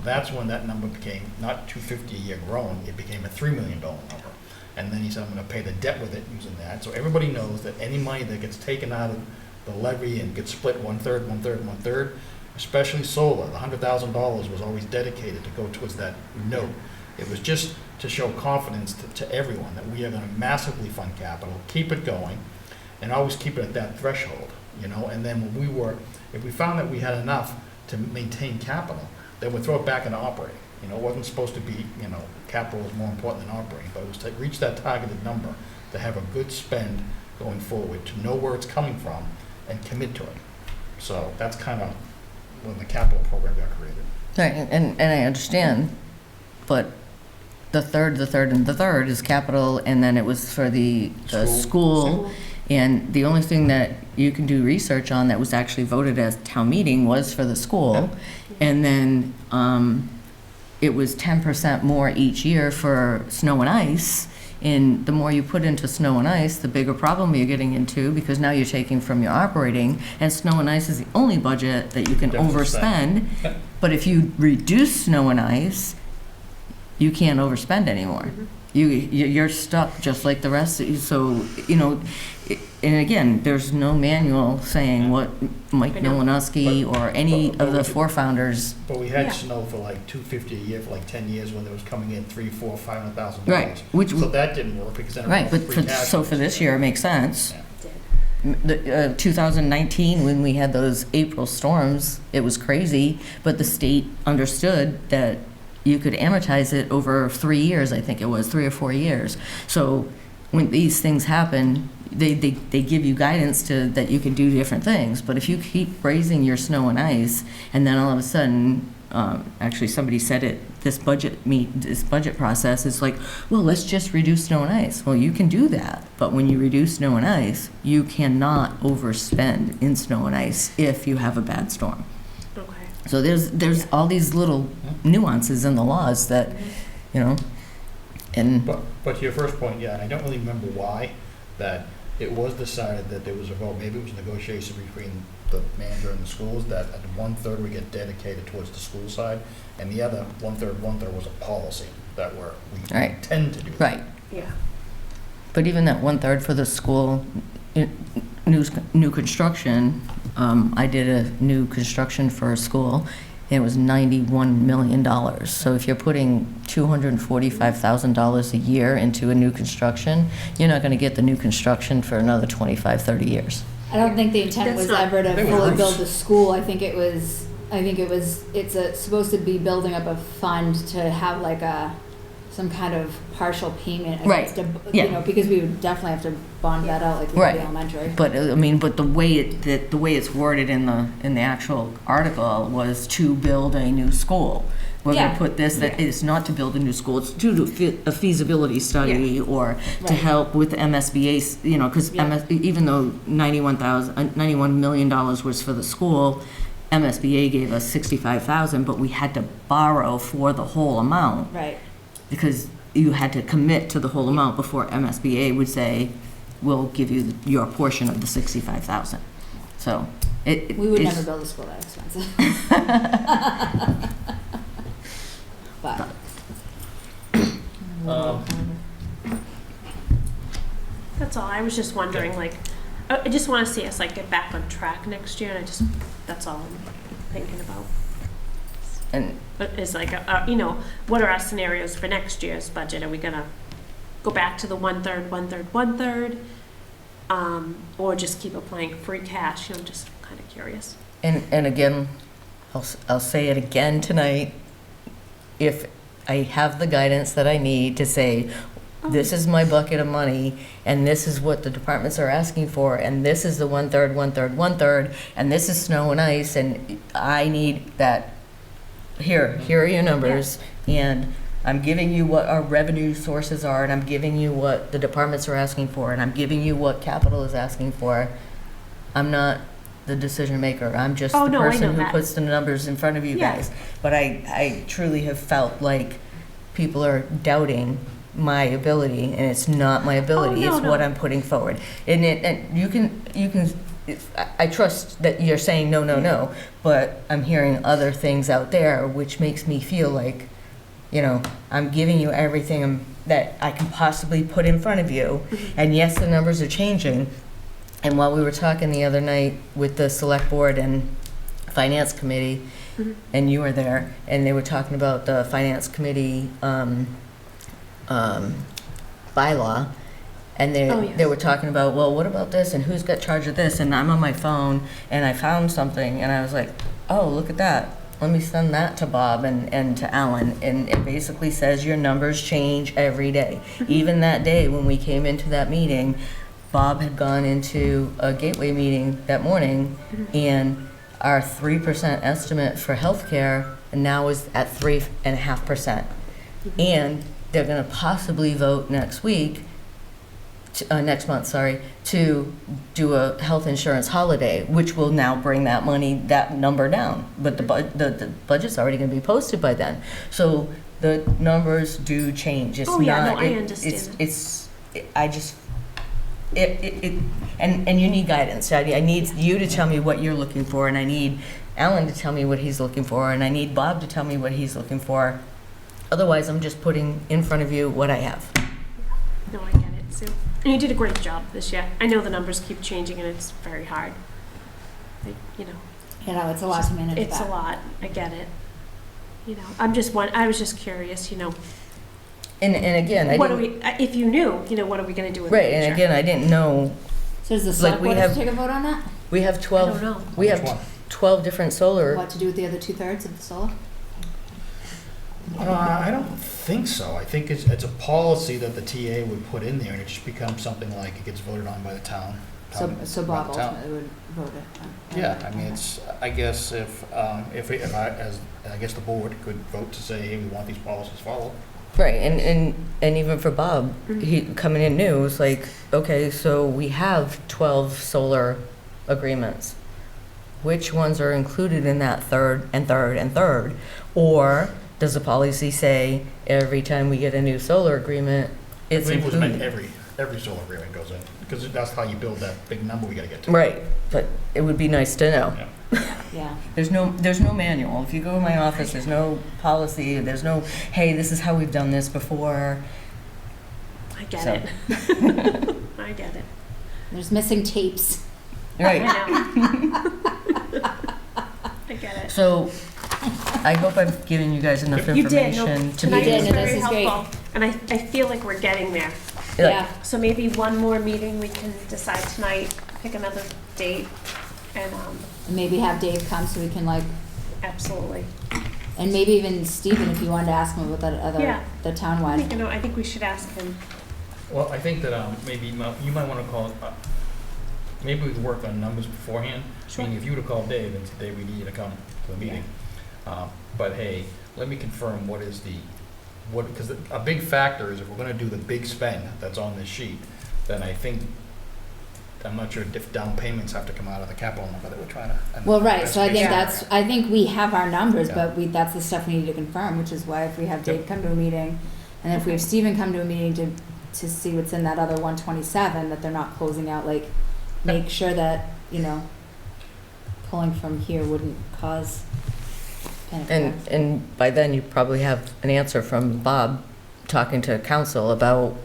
That's when that number became not 250 a year growing, it became a $3 million number. And then he said, I'm gonna pay the debt with it using that. So everybody knows that any money that gets taken out of the levy and gets split 1/3, 1/3, 1/3, especially solar, the $100,000 was always dedicated to go towards that note. It was just to show confidence to everyone that we are gonna massively fund capital, keep it going, and always keep it at that threshold, you know? And then when if we found that we had enough to maintain capital, then we'd throw it back into operating. You know, it wasn't supposed to be, you know, capital was more important than operating, but it was to reach that targeted number, to have a good spend going forward, to know where it's coming from and commit to it. So that's kind of when the capital program got created. Right, and I understand, but the third is capital, and then it was for the school. And the only thing that you can do research on that was actually voted as town meeting was for the school. And then it was 10% more each year for snow and ice. And the more you put into snow and ice, the bigger problem you're getting into, because now you're taking from your operating, and snow and ice is the only budget that you can Definitely overspend. spend. But if you reduce snow and ice, you can't overspend anymore. You're stuck just like the rest of you. So, you know, and again, there's no manual saying what Mike Malinowski or any of the four founders. But we had Yeah. snow for like $250 a year for like 10 years when it was coming in $300,000, $400,000, $500,000. Right, which- So that didn't work because then. it Right, was but free cash. so for this year, it makes sense. Yeah. The 2019, when we had those April storms, it was crazy, but the state understood that you could amortize it over 3 years, I think it was, 3 or 4 years. So when these things happen, they give you guidance that you can do different things. But if you keep raising your snow and ice, and then all of a sudden, actually somebody said it, this budget process is like, well, let's just reduce snow and ice. Well, you can do that, but when you reduce snow and ice, you cannot overspend in snow and ice if you have a bad storm. Okay. So there's all these little nuances in the laws that, you know, and But to your first point, yeah, and I don't really remember why, that it was decided that there was a vote, maybe it was negotiation between the manager and the schools, that 1/3 would get dedicated towards the school side, and the other 1/3 was a policy that we Right. tend to do. right. Yeah. But even that 1/3 for the school, new construction, I did a new construction for a school, and it was $91 million. So if you're putting $245,000 a year into a new construction, you're not going to get the new construction for another 25, 30 years. I don't think the intent That's was not- ever to It was fully roofs. build the school. I think it was, supposed to be building up a fund to have like some kind of partial payment Right, against yeah. you know, because we would definitely have to bond that out like we did Right. the elementary. But, I mean, but the way it's worded in the actual article was to build a new school. We're going Yeah. to put this, that it's not to build a new school, it's to do a feasibility study or to Right. help with MSBA, you know, because Yeah. even though $91 million was for the school, MSBA gave us $65,000, but we had to borrow for the whole amount Right. because you had to commit to the whole amount before MSBA would say, we'll give you your portion of the $65,000. So it. We would it's- never build a school that expensive. But That's all. I was just wondering, like, I just want to see us like get back on track next year, and that's all I'm thinking about. And But it's like, you know, what are our scenarios for next year's budget? Are we gonna go back to the 1/3, 1/3, 1/3? Or just keep applying free cash? You know, I'm just kind of curious. And again, I'll say it again tonight. If I have the guidance that I need to say, this is my bucket of money, and this is what the departments are asking for, and this is the 1/3, 1/3, 1/3, and this is snow and ice, and I need that. Here are your numbers, and I'm giving you what our revenue sources are, and I'm giving you what the departments are asking for, and I'm giving you what capital is asking for. I'm not the decision maker. I'm just Oh, the no, I know person who that. puts the numbers in front of you Yeah. guys. But I truly have felt like people are doubting my ability, and it's not my ability. no, It's what no. I'm putting forward. And you can, I trust that you're saying no, but I'm hearing other things out there, which makes me feel like, you know, I'm giving you everything that I can possibly put in front of you. And yes, the numbers are changing. And while we were talking the other night with the select board and finance committee, and you were there, and they were talking about the finance committee bylaw, and Oh, yes. they were talking about, well, what about this, and who's got charge of this, and I'm on my phone, and I found something, and I was like, oh, look at that. Let me send that to Bob and to Alan, and it basically says your numbers change every day. Even that day when we came into that meeting, Bob had gone into a gateway meeting that morning, and our 3% estimate for healthcare now is at 3.5%. And they're gonna possibly vote next month, to do a health insurance holiday, which will now bring that number down. But the budget's already gonna be posted by then. So the numbers do change. It's Oh, yeah, not. no, I understand. And you need guidance. I need you to tell me what you're looking for, and I need Alan to tell me what he's looking for, and I need Bob to tell me what he's looking for. Otherwise, I'm just putting in front of you what I have. No, I get it, Sue. And you did a great job this year. I know the numbers keep changing, and it's very hard. You know, You know, it's a lot to manage it's a that. lot. I get it. You know, I was just curious, you know, And again, I what do didn't, we, if you knew, you know, what are we gonna do with the right, and future? again, I didn't know, So does the Like, select we board have have- to take a vote on that? we have I 12, don't know. we Which have one? 12 different solar. What to do with the other 2/3 of the solar? I don't think so. I think it's a policy that the TA would put in there, and it just becomes something like it gets voted on by the town. So by Bob the town. ultimately would vote it. Yeah, I mean, it's, I guess if I guess the board could vote to say, hey, we want these policies followed. Right, and even for Bob, he coming in new, was like, okay, so we have 12 solar agreements. Which ones are included in that third and third and third? Or does the policy say every time we get a new solar agreement, it's I believe it was meant included? every solar agreement goes in, because that's how you build that big number we gotta get to. Right, but it would be nice to know. Yeah. Yeah. There's no manual. If you go in my office, there's no policy, there's no, hey, this is how we've done this before. I get So. it. I get it. There's missing tapes. Right. I know. I get it. So I hope I've given you guys enough You did, no, information to tonight be did, was and able this very is great. helpful, and I feel like we're getting there. to. Yeah. So maybe one more meeting, we can decide tonight, pick another date, and, And maybe have Dave come so we can like, absolutely. and maybe even Stephen, if you wanted to ask him about that other, Yeah. the I townwide. think, you know, I think we should ask him. Well, I think that maybe you might want to call, maybe we could work on numbers beforehand. Sure. Meaning if you were to call Dave and say, Dave, we need you to come to the meeting. But hey, let me confirm because a big factor is if we're going to do the big spend that's on this sheet, then I'm not sure if down payments have to come out of the capital number that we're trying to. Well, right, so I think Yeah. I think we have our numbers, Yeah. but that's the stuff we need to confirm, which is why if we have Dave Yep. come to a meeting, and if we have Stephen come to a meeting to see what's in that other 127, that they're not closing out, like, make sure that, you know, pulling from here wouldn't cause panic attacks. And by then, you probably have an answer from Bob talking to council about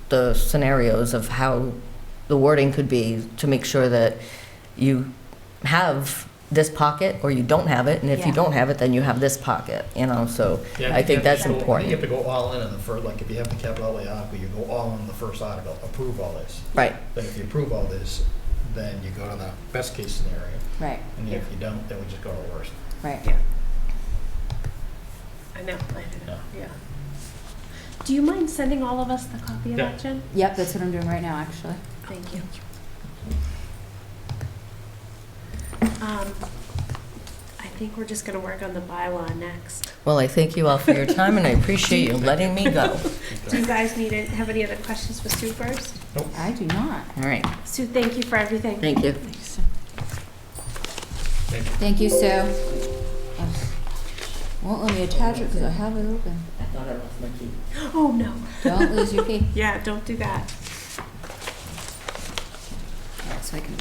the scenarios of how the wording could be to make sure that you have this pocket or you don't have it, and if you Yeah. don't have it, then you have this pocket, you know, so Yeah, I think that's You have important. to go all in the first, like if you have the capital outlay article, you go all in the first article, approve all this. Right, Then if you approve all this, then you go to the best case scenario, Right, and if you don't, then we just go to the worst. right. I know, Yeah. yeah. Do you mind sending all of us the copy of Yeah. that, Jen? Yep, that's what I'm doing right now, actually. Thank you. I think we're just gonna work on the bylaw next. well, I thank you all for your time, and I appreciate you letting me go. Do you guys have any other questions for Sue first? I do not. All right, Sue, thank you for everything. thank you. Thank you, Sue. Ugh. Won't let me attach it because I have it open. I thought I lost my key. Oh, no. Don't lose your key. Yeah, don't do that. Alright, so I can,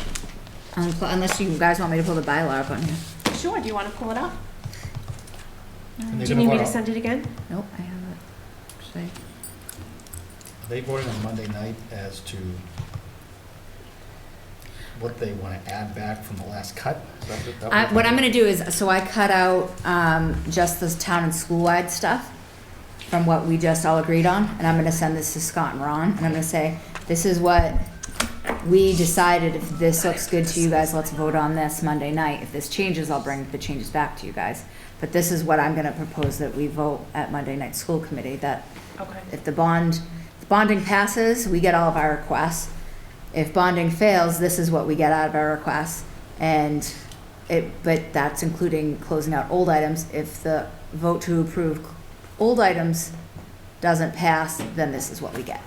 unless you guys want me to pull the bylaw up on here. Sure, do you wanna pull it up? And Do they're you need gonna me to vote send it again? Nope, I have it. Should I? Are they voting on Monday night as to what they want to add back from the last cut? Is that What I'm gonna do is, so I cut out, just this town and school-wide stuff from what we just all agreed on, and I'm gonna send this to Scott and Ron, and I'm gonna say, this is what we decided, if this looks good to you guys, let's vote on this Monday night. If this changes, I'll bring the changes back to you guys. But this is what I'm gonna propose that we vote at Monday night school committee, that Okay. if the bonding passes, we get all of our requests. If bonding fails, this is what we get out of our requests. But that's including closing out old items. If the vote to approve old items doesn't pass, then this is what we get.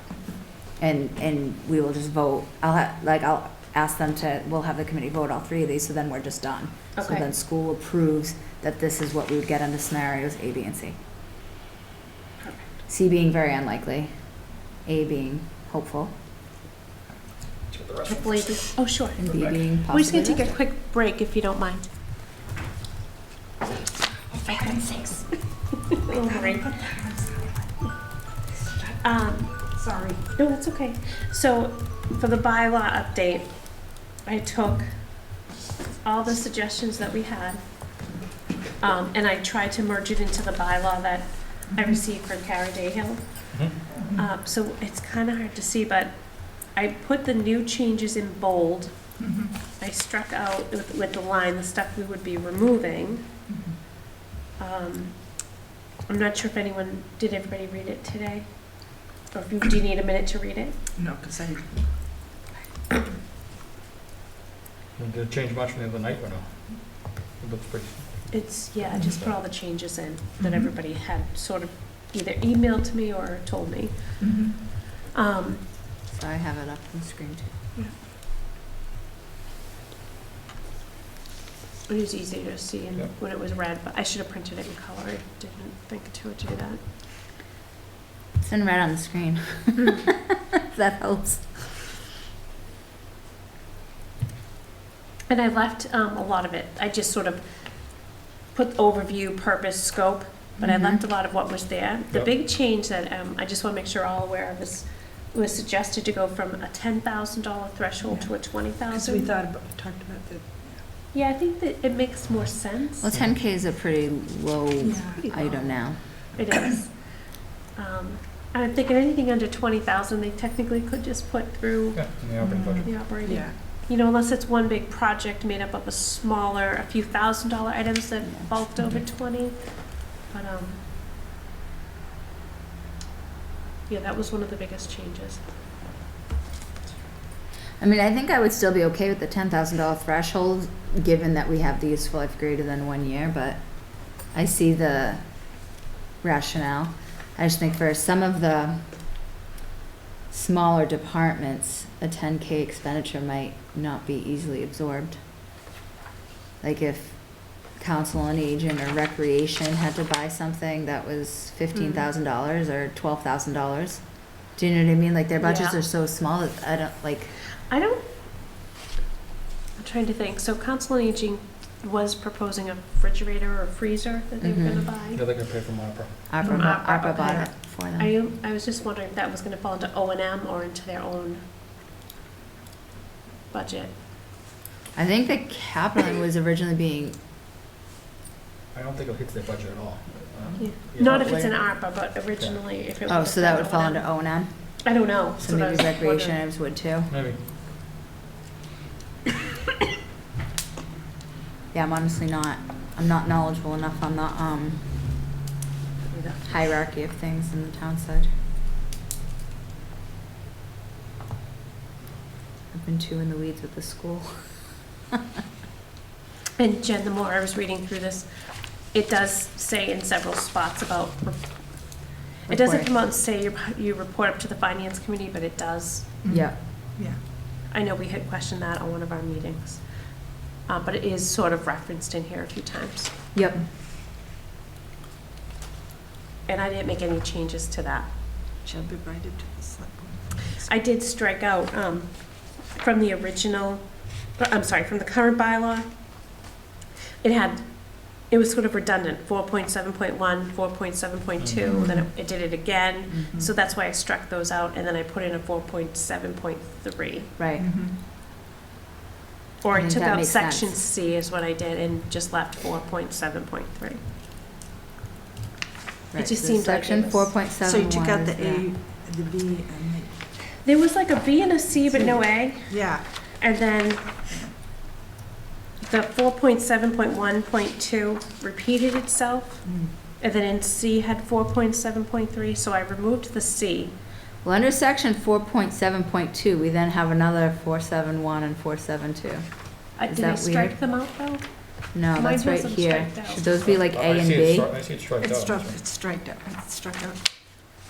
And we will just vote, I'll ask them to, we'll have the committee vote all three of these, so then we're just done. So Okay. then school approves that this is what we would get under scenarios A, B, and C. Perfect. C being very unlikely, A being hopeful, The rest of Hopefully, oh, sure. and B being possibly. We're just gonna take a not. quick break if you don't mind. For heaven's sakes. Sorry. No, that's okay. So, for the bylaw update, I took all the suggestions that we had, and I tried to merge it into the bylaw that I received from Kara Dayhill. So it's kind of hard to see, but I put the new changes in bold. I struck out with the line the stuff we would be removing. I'm not sure if did everybody read it today? Or do you need a minute to read it? No, because I, Did it change much from the other night or no? It looks pretty. I just put all the changes in that everybody had sort of either emailed to me or told me. So I have it up on the screen too. It was easy to see Yep. when it was red, but I should have printed it in color. I didn't think to do that. It's in red on the screen. If that helps. And I left a lot of it. I just sort of put overview, purpose, scope, but I left a lot of what was there. The Yep. big change that I just want to make sure all aware of is it was suggested to go from a $10,000 threshold to a because we $20,000. talked about the. Yeah, I think that it makes more sense. Well, 10K is a pretty low Yeah. item now. It is. And I'm thinking anything under 20,000, they technically could just put through Yeah, in the operating budget. the operating. Yeah. You know, unless it's one big project made up of a few $1,000 items that bulked over 20. But, yeah, that was one of the biggest changes. I mean, I think I would still be okay with the $10,000 threshold, given that we have the useful life greater than 1 year, but I see the rationale. I just think for some of the smaller departments, a 10K expenditure might not be easily absorbed. Like if council on aging or recreation had to buy something that was $15,000 or $12,000. Do you know what I mean? Like their budgets Yeah. are so small that I'm trying to think. So Council on Aging was proposing a refrigerator or a freezer that they were Mhm. gonna buy. Yeah, they're gonna pay from opera. From ARPA bought okay. it for them. I was just wondering if that was gonna fall into O&M or into their own budget. I think the capital was originally being, I don't think it'll hit their budget at all. Yeah. Yeah. Not if it's an ARPA, but originally if it was. oh, so that would fall under O and M? I don't know. So that maybe was recreation wondering. items would too? Maybe. Yeah, I'm not knowledgeable enough on the, hierarchy of things in the town side. I've been too in the weeds with the school. And Jen, the more I was reading through this, it does say in several spots about, it doesn't come out and say you report up to the finance committee, but it does. Yeah. Yeah. I know we had questioned that on one of our meetings. But it is sort of referenced in here a few times. Yep. And I didn't make any changes to that. Shall be provided to the select board. I did strike out from the original, from the current bylaw. It was sort of redundant, 4.7.1, 4.7.2, then it did it again. So that's why I struck those out, and then I put in a 4.7.3. Right. Or I I think took that out makes section sense. C is what I did, and just left 4.7.3. Right, just so seemed like it section was- 4.7. So you took out the A, the B, and There was like a B and a C, but no A. yeah. And then the 4.7.1.2 repeated itself. And then in C had 4.7.3, so I removed the C. Well, under section 4.7.2, we then have another 471 and 472. Did Is I that strike weird? them out though? No, Mine that's right has them here. striked out. Should those be like A I and see it B? stri- I see it striked out. It's struck, that's right. it's striked out, it's struck out.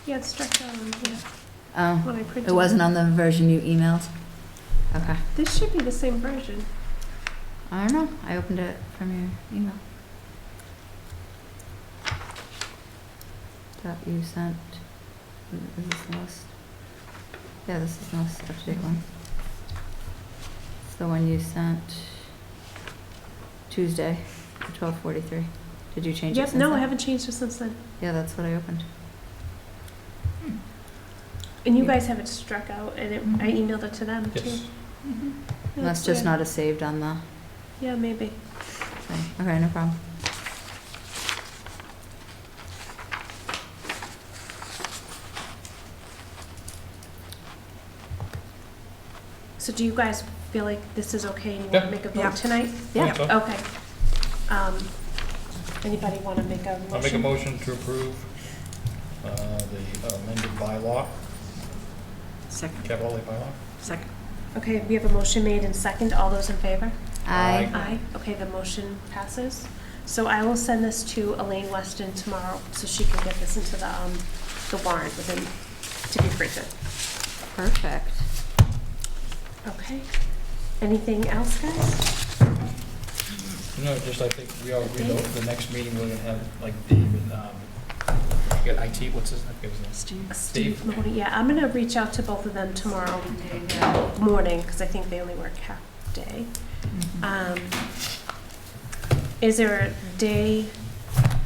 Yeah, it's struck out on here Oh, when I printed it wasn't on the version you emailed? Okay. This should be the same version. I don't know. I opened it from your email. That you sent. Is this the most? Yeah, this is the most up-to-date one. It's the one you sent Tuesday, 12:43. Did you change it Yep, since no, I then? haven't changed it since then. Yeah, that's what I opened. And you Yeah. guys have it struck out, and I emailed it to them too. Yes. Yeah, That's just weird. not a saved on the Yeah, maybe. thing. Okay, no problem. So do you guys feel like this is okay and you want Yeah. to make a Yeah. vote tonight? I think so. Okay. Anybody want to make a motion? I'll make a motion to approve the amended bylaw, Second, capital A bylaw. second. Okay, we have a motion made and second. All those in favor? Aye. Aye. Okay, the motion passes. So I will send this to Elaine Weston tomorrow so she can get this into the warrant within, to be printed. Perfect. Okay. Anything else, guys? No, just I think we all agreed that the next meeting we're gonna have, like, David, you got IT, what's his name? Steve. Steve Mahoney, yeah, I'm gonna reach out to both of them tomorrow morning, because I think they only work half day. Is there a day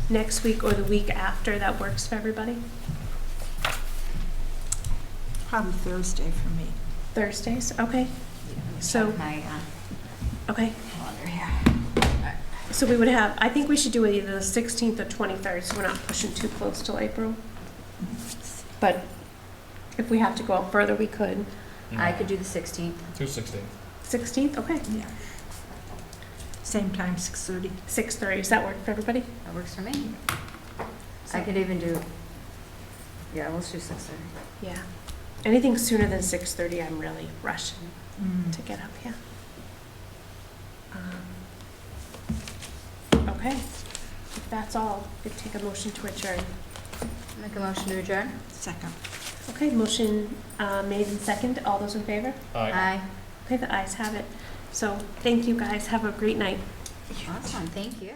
next week or the week after that works for everybody? Probably Thursday for me. Thursdays, okay, So- My okay. calendar here. So we would have, I think we should do it either the 16th or 23rd, so we're not pushing too close till April. But if we have to go out further, we could. I could do the 16th. 2/16. 16th, okay. Yeah. Same time, 6:30. 6:30, does that work for everybody? That works for me. I could even do, yeah, let's do 6:30. Yeah. Anything sooner than 6:30, I'm really rushing to get up here. Okay, if that's all, we'd take a motion to adjourn. Make a motion to adjourn? Second. Okay, motion made and second, all those in favor? Aye. Okay, the ayes have it. So, thank you guys, have a great night. Awesome, thank you.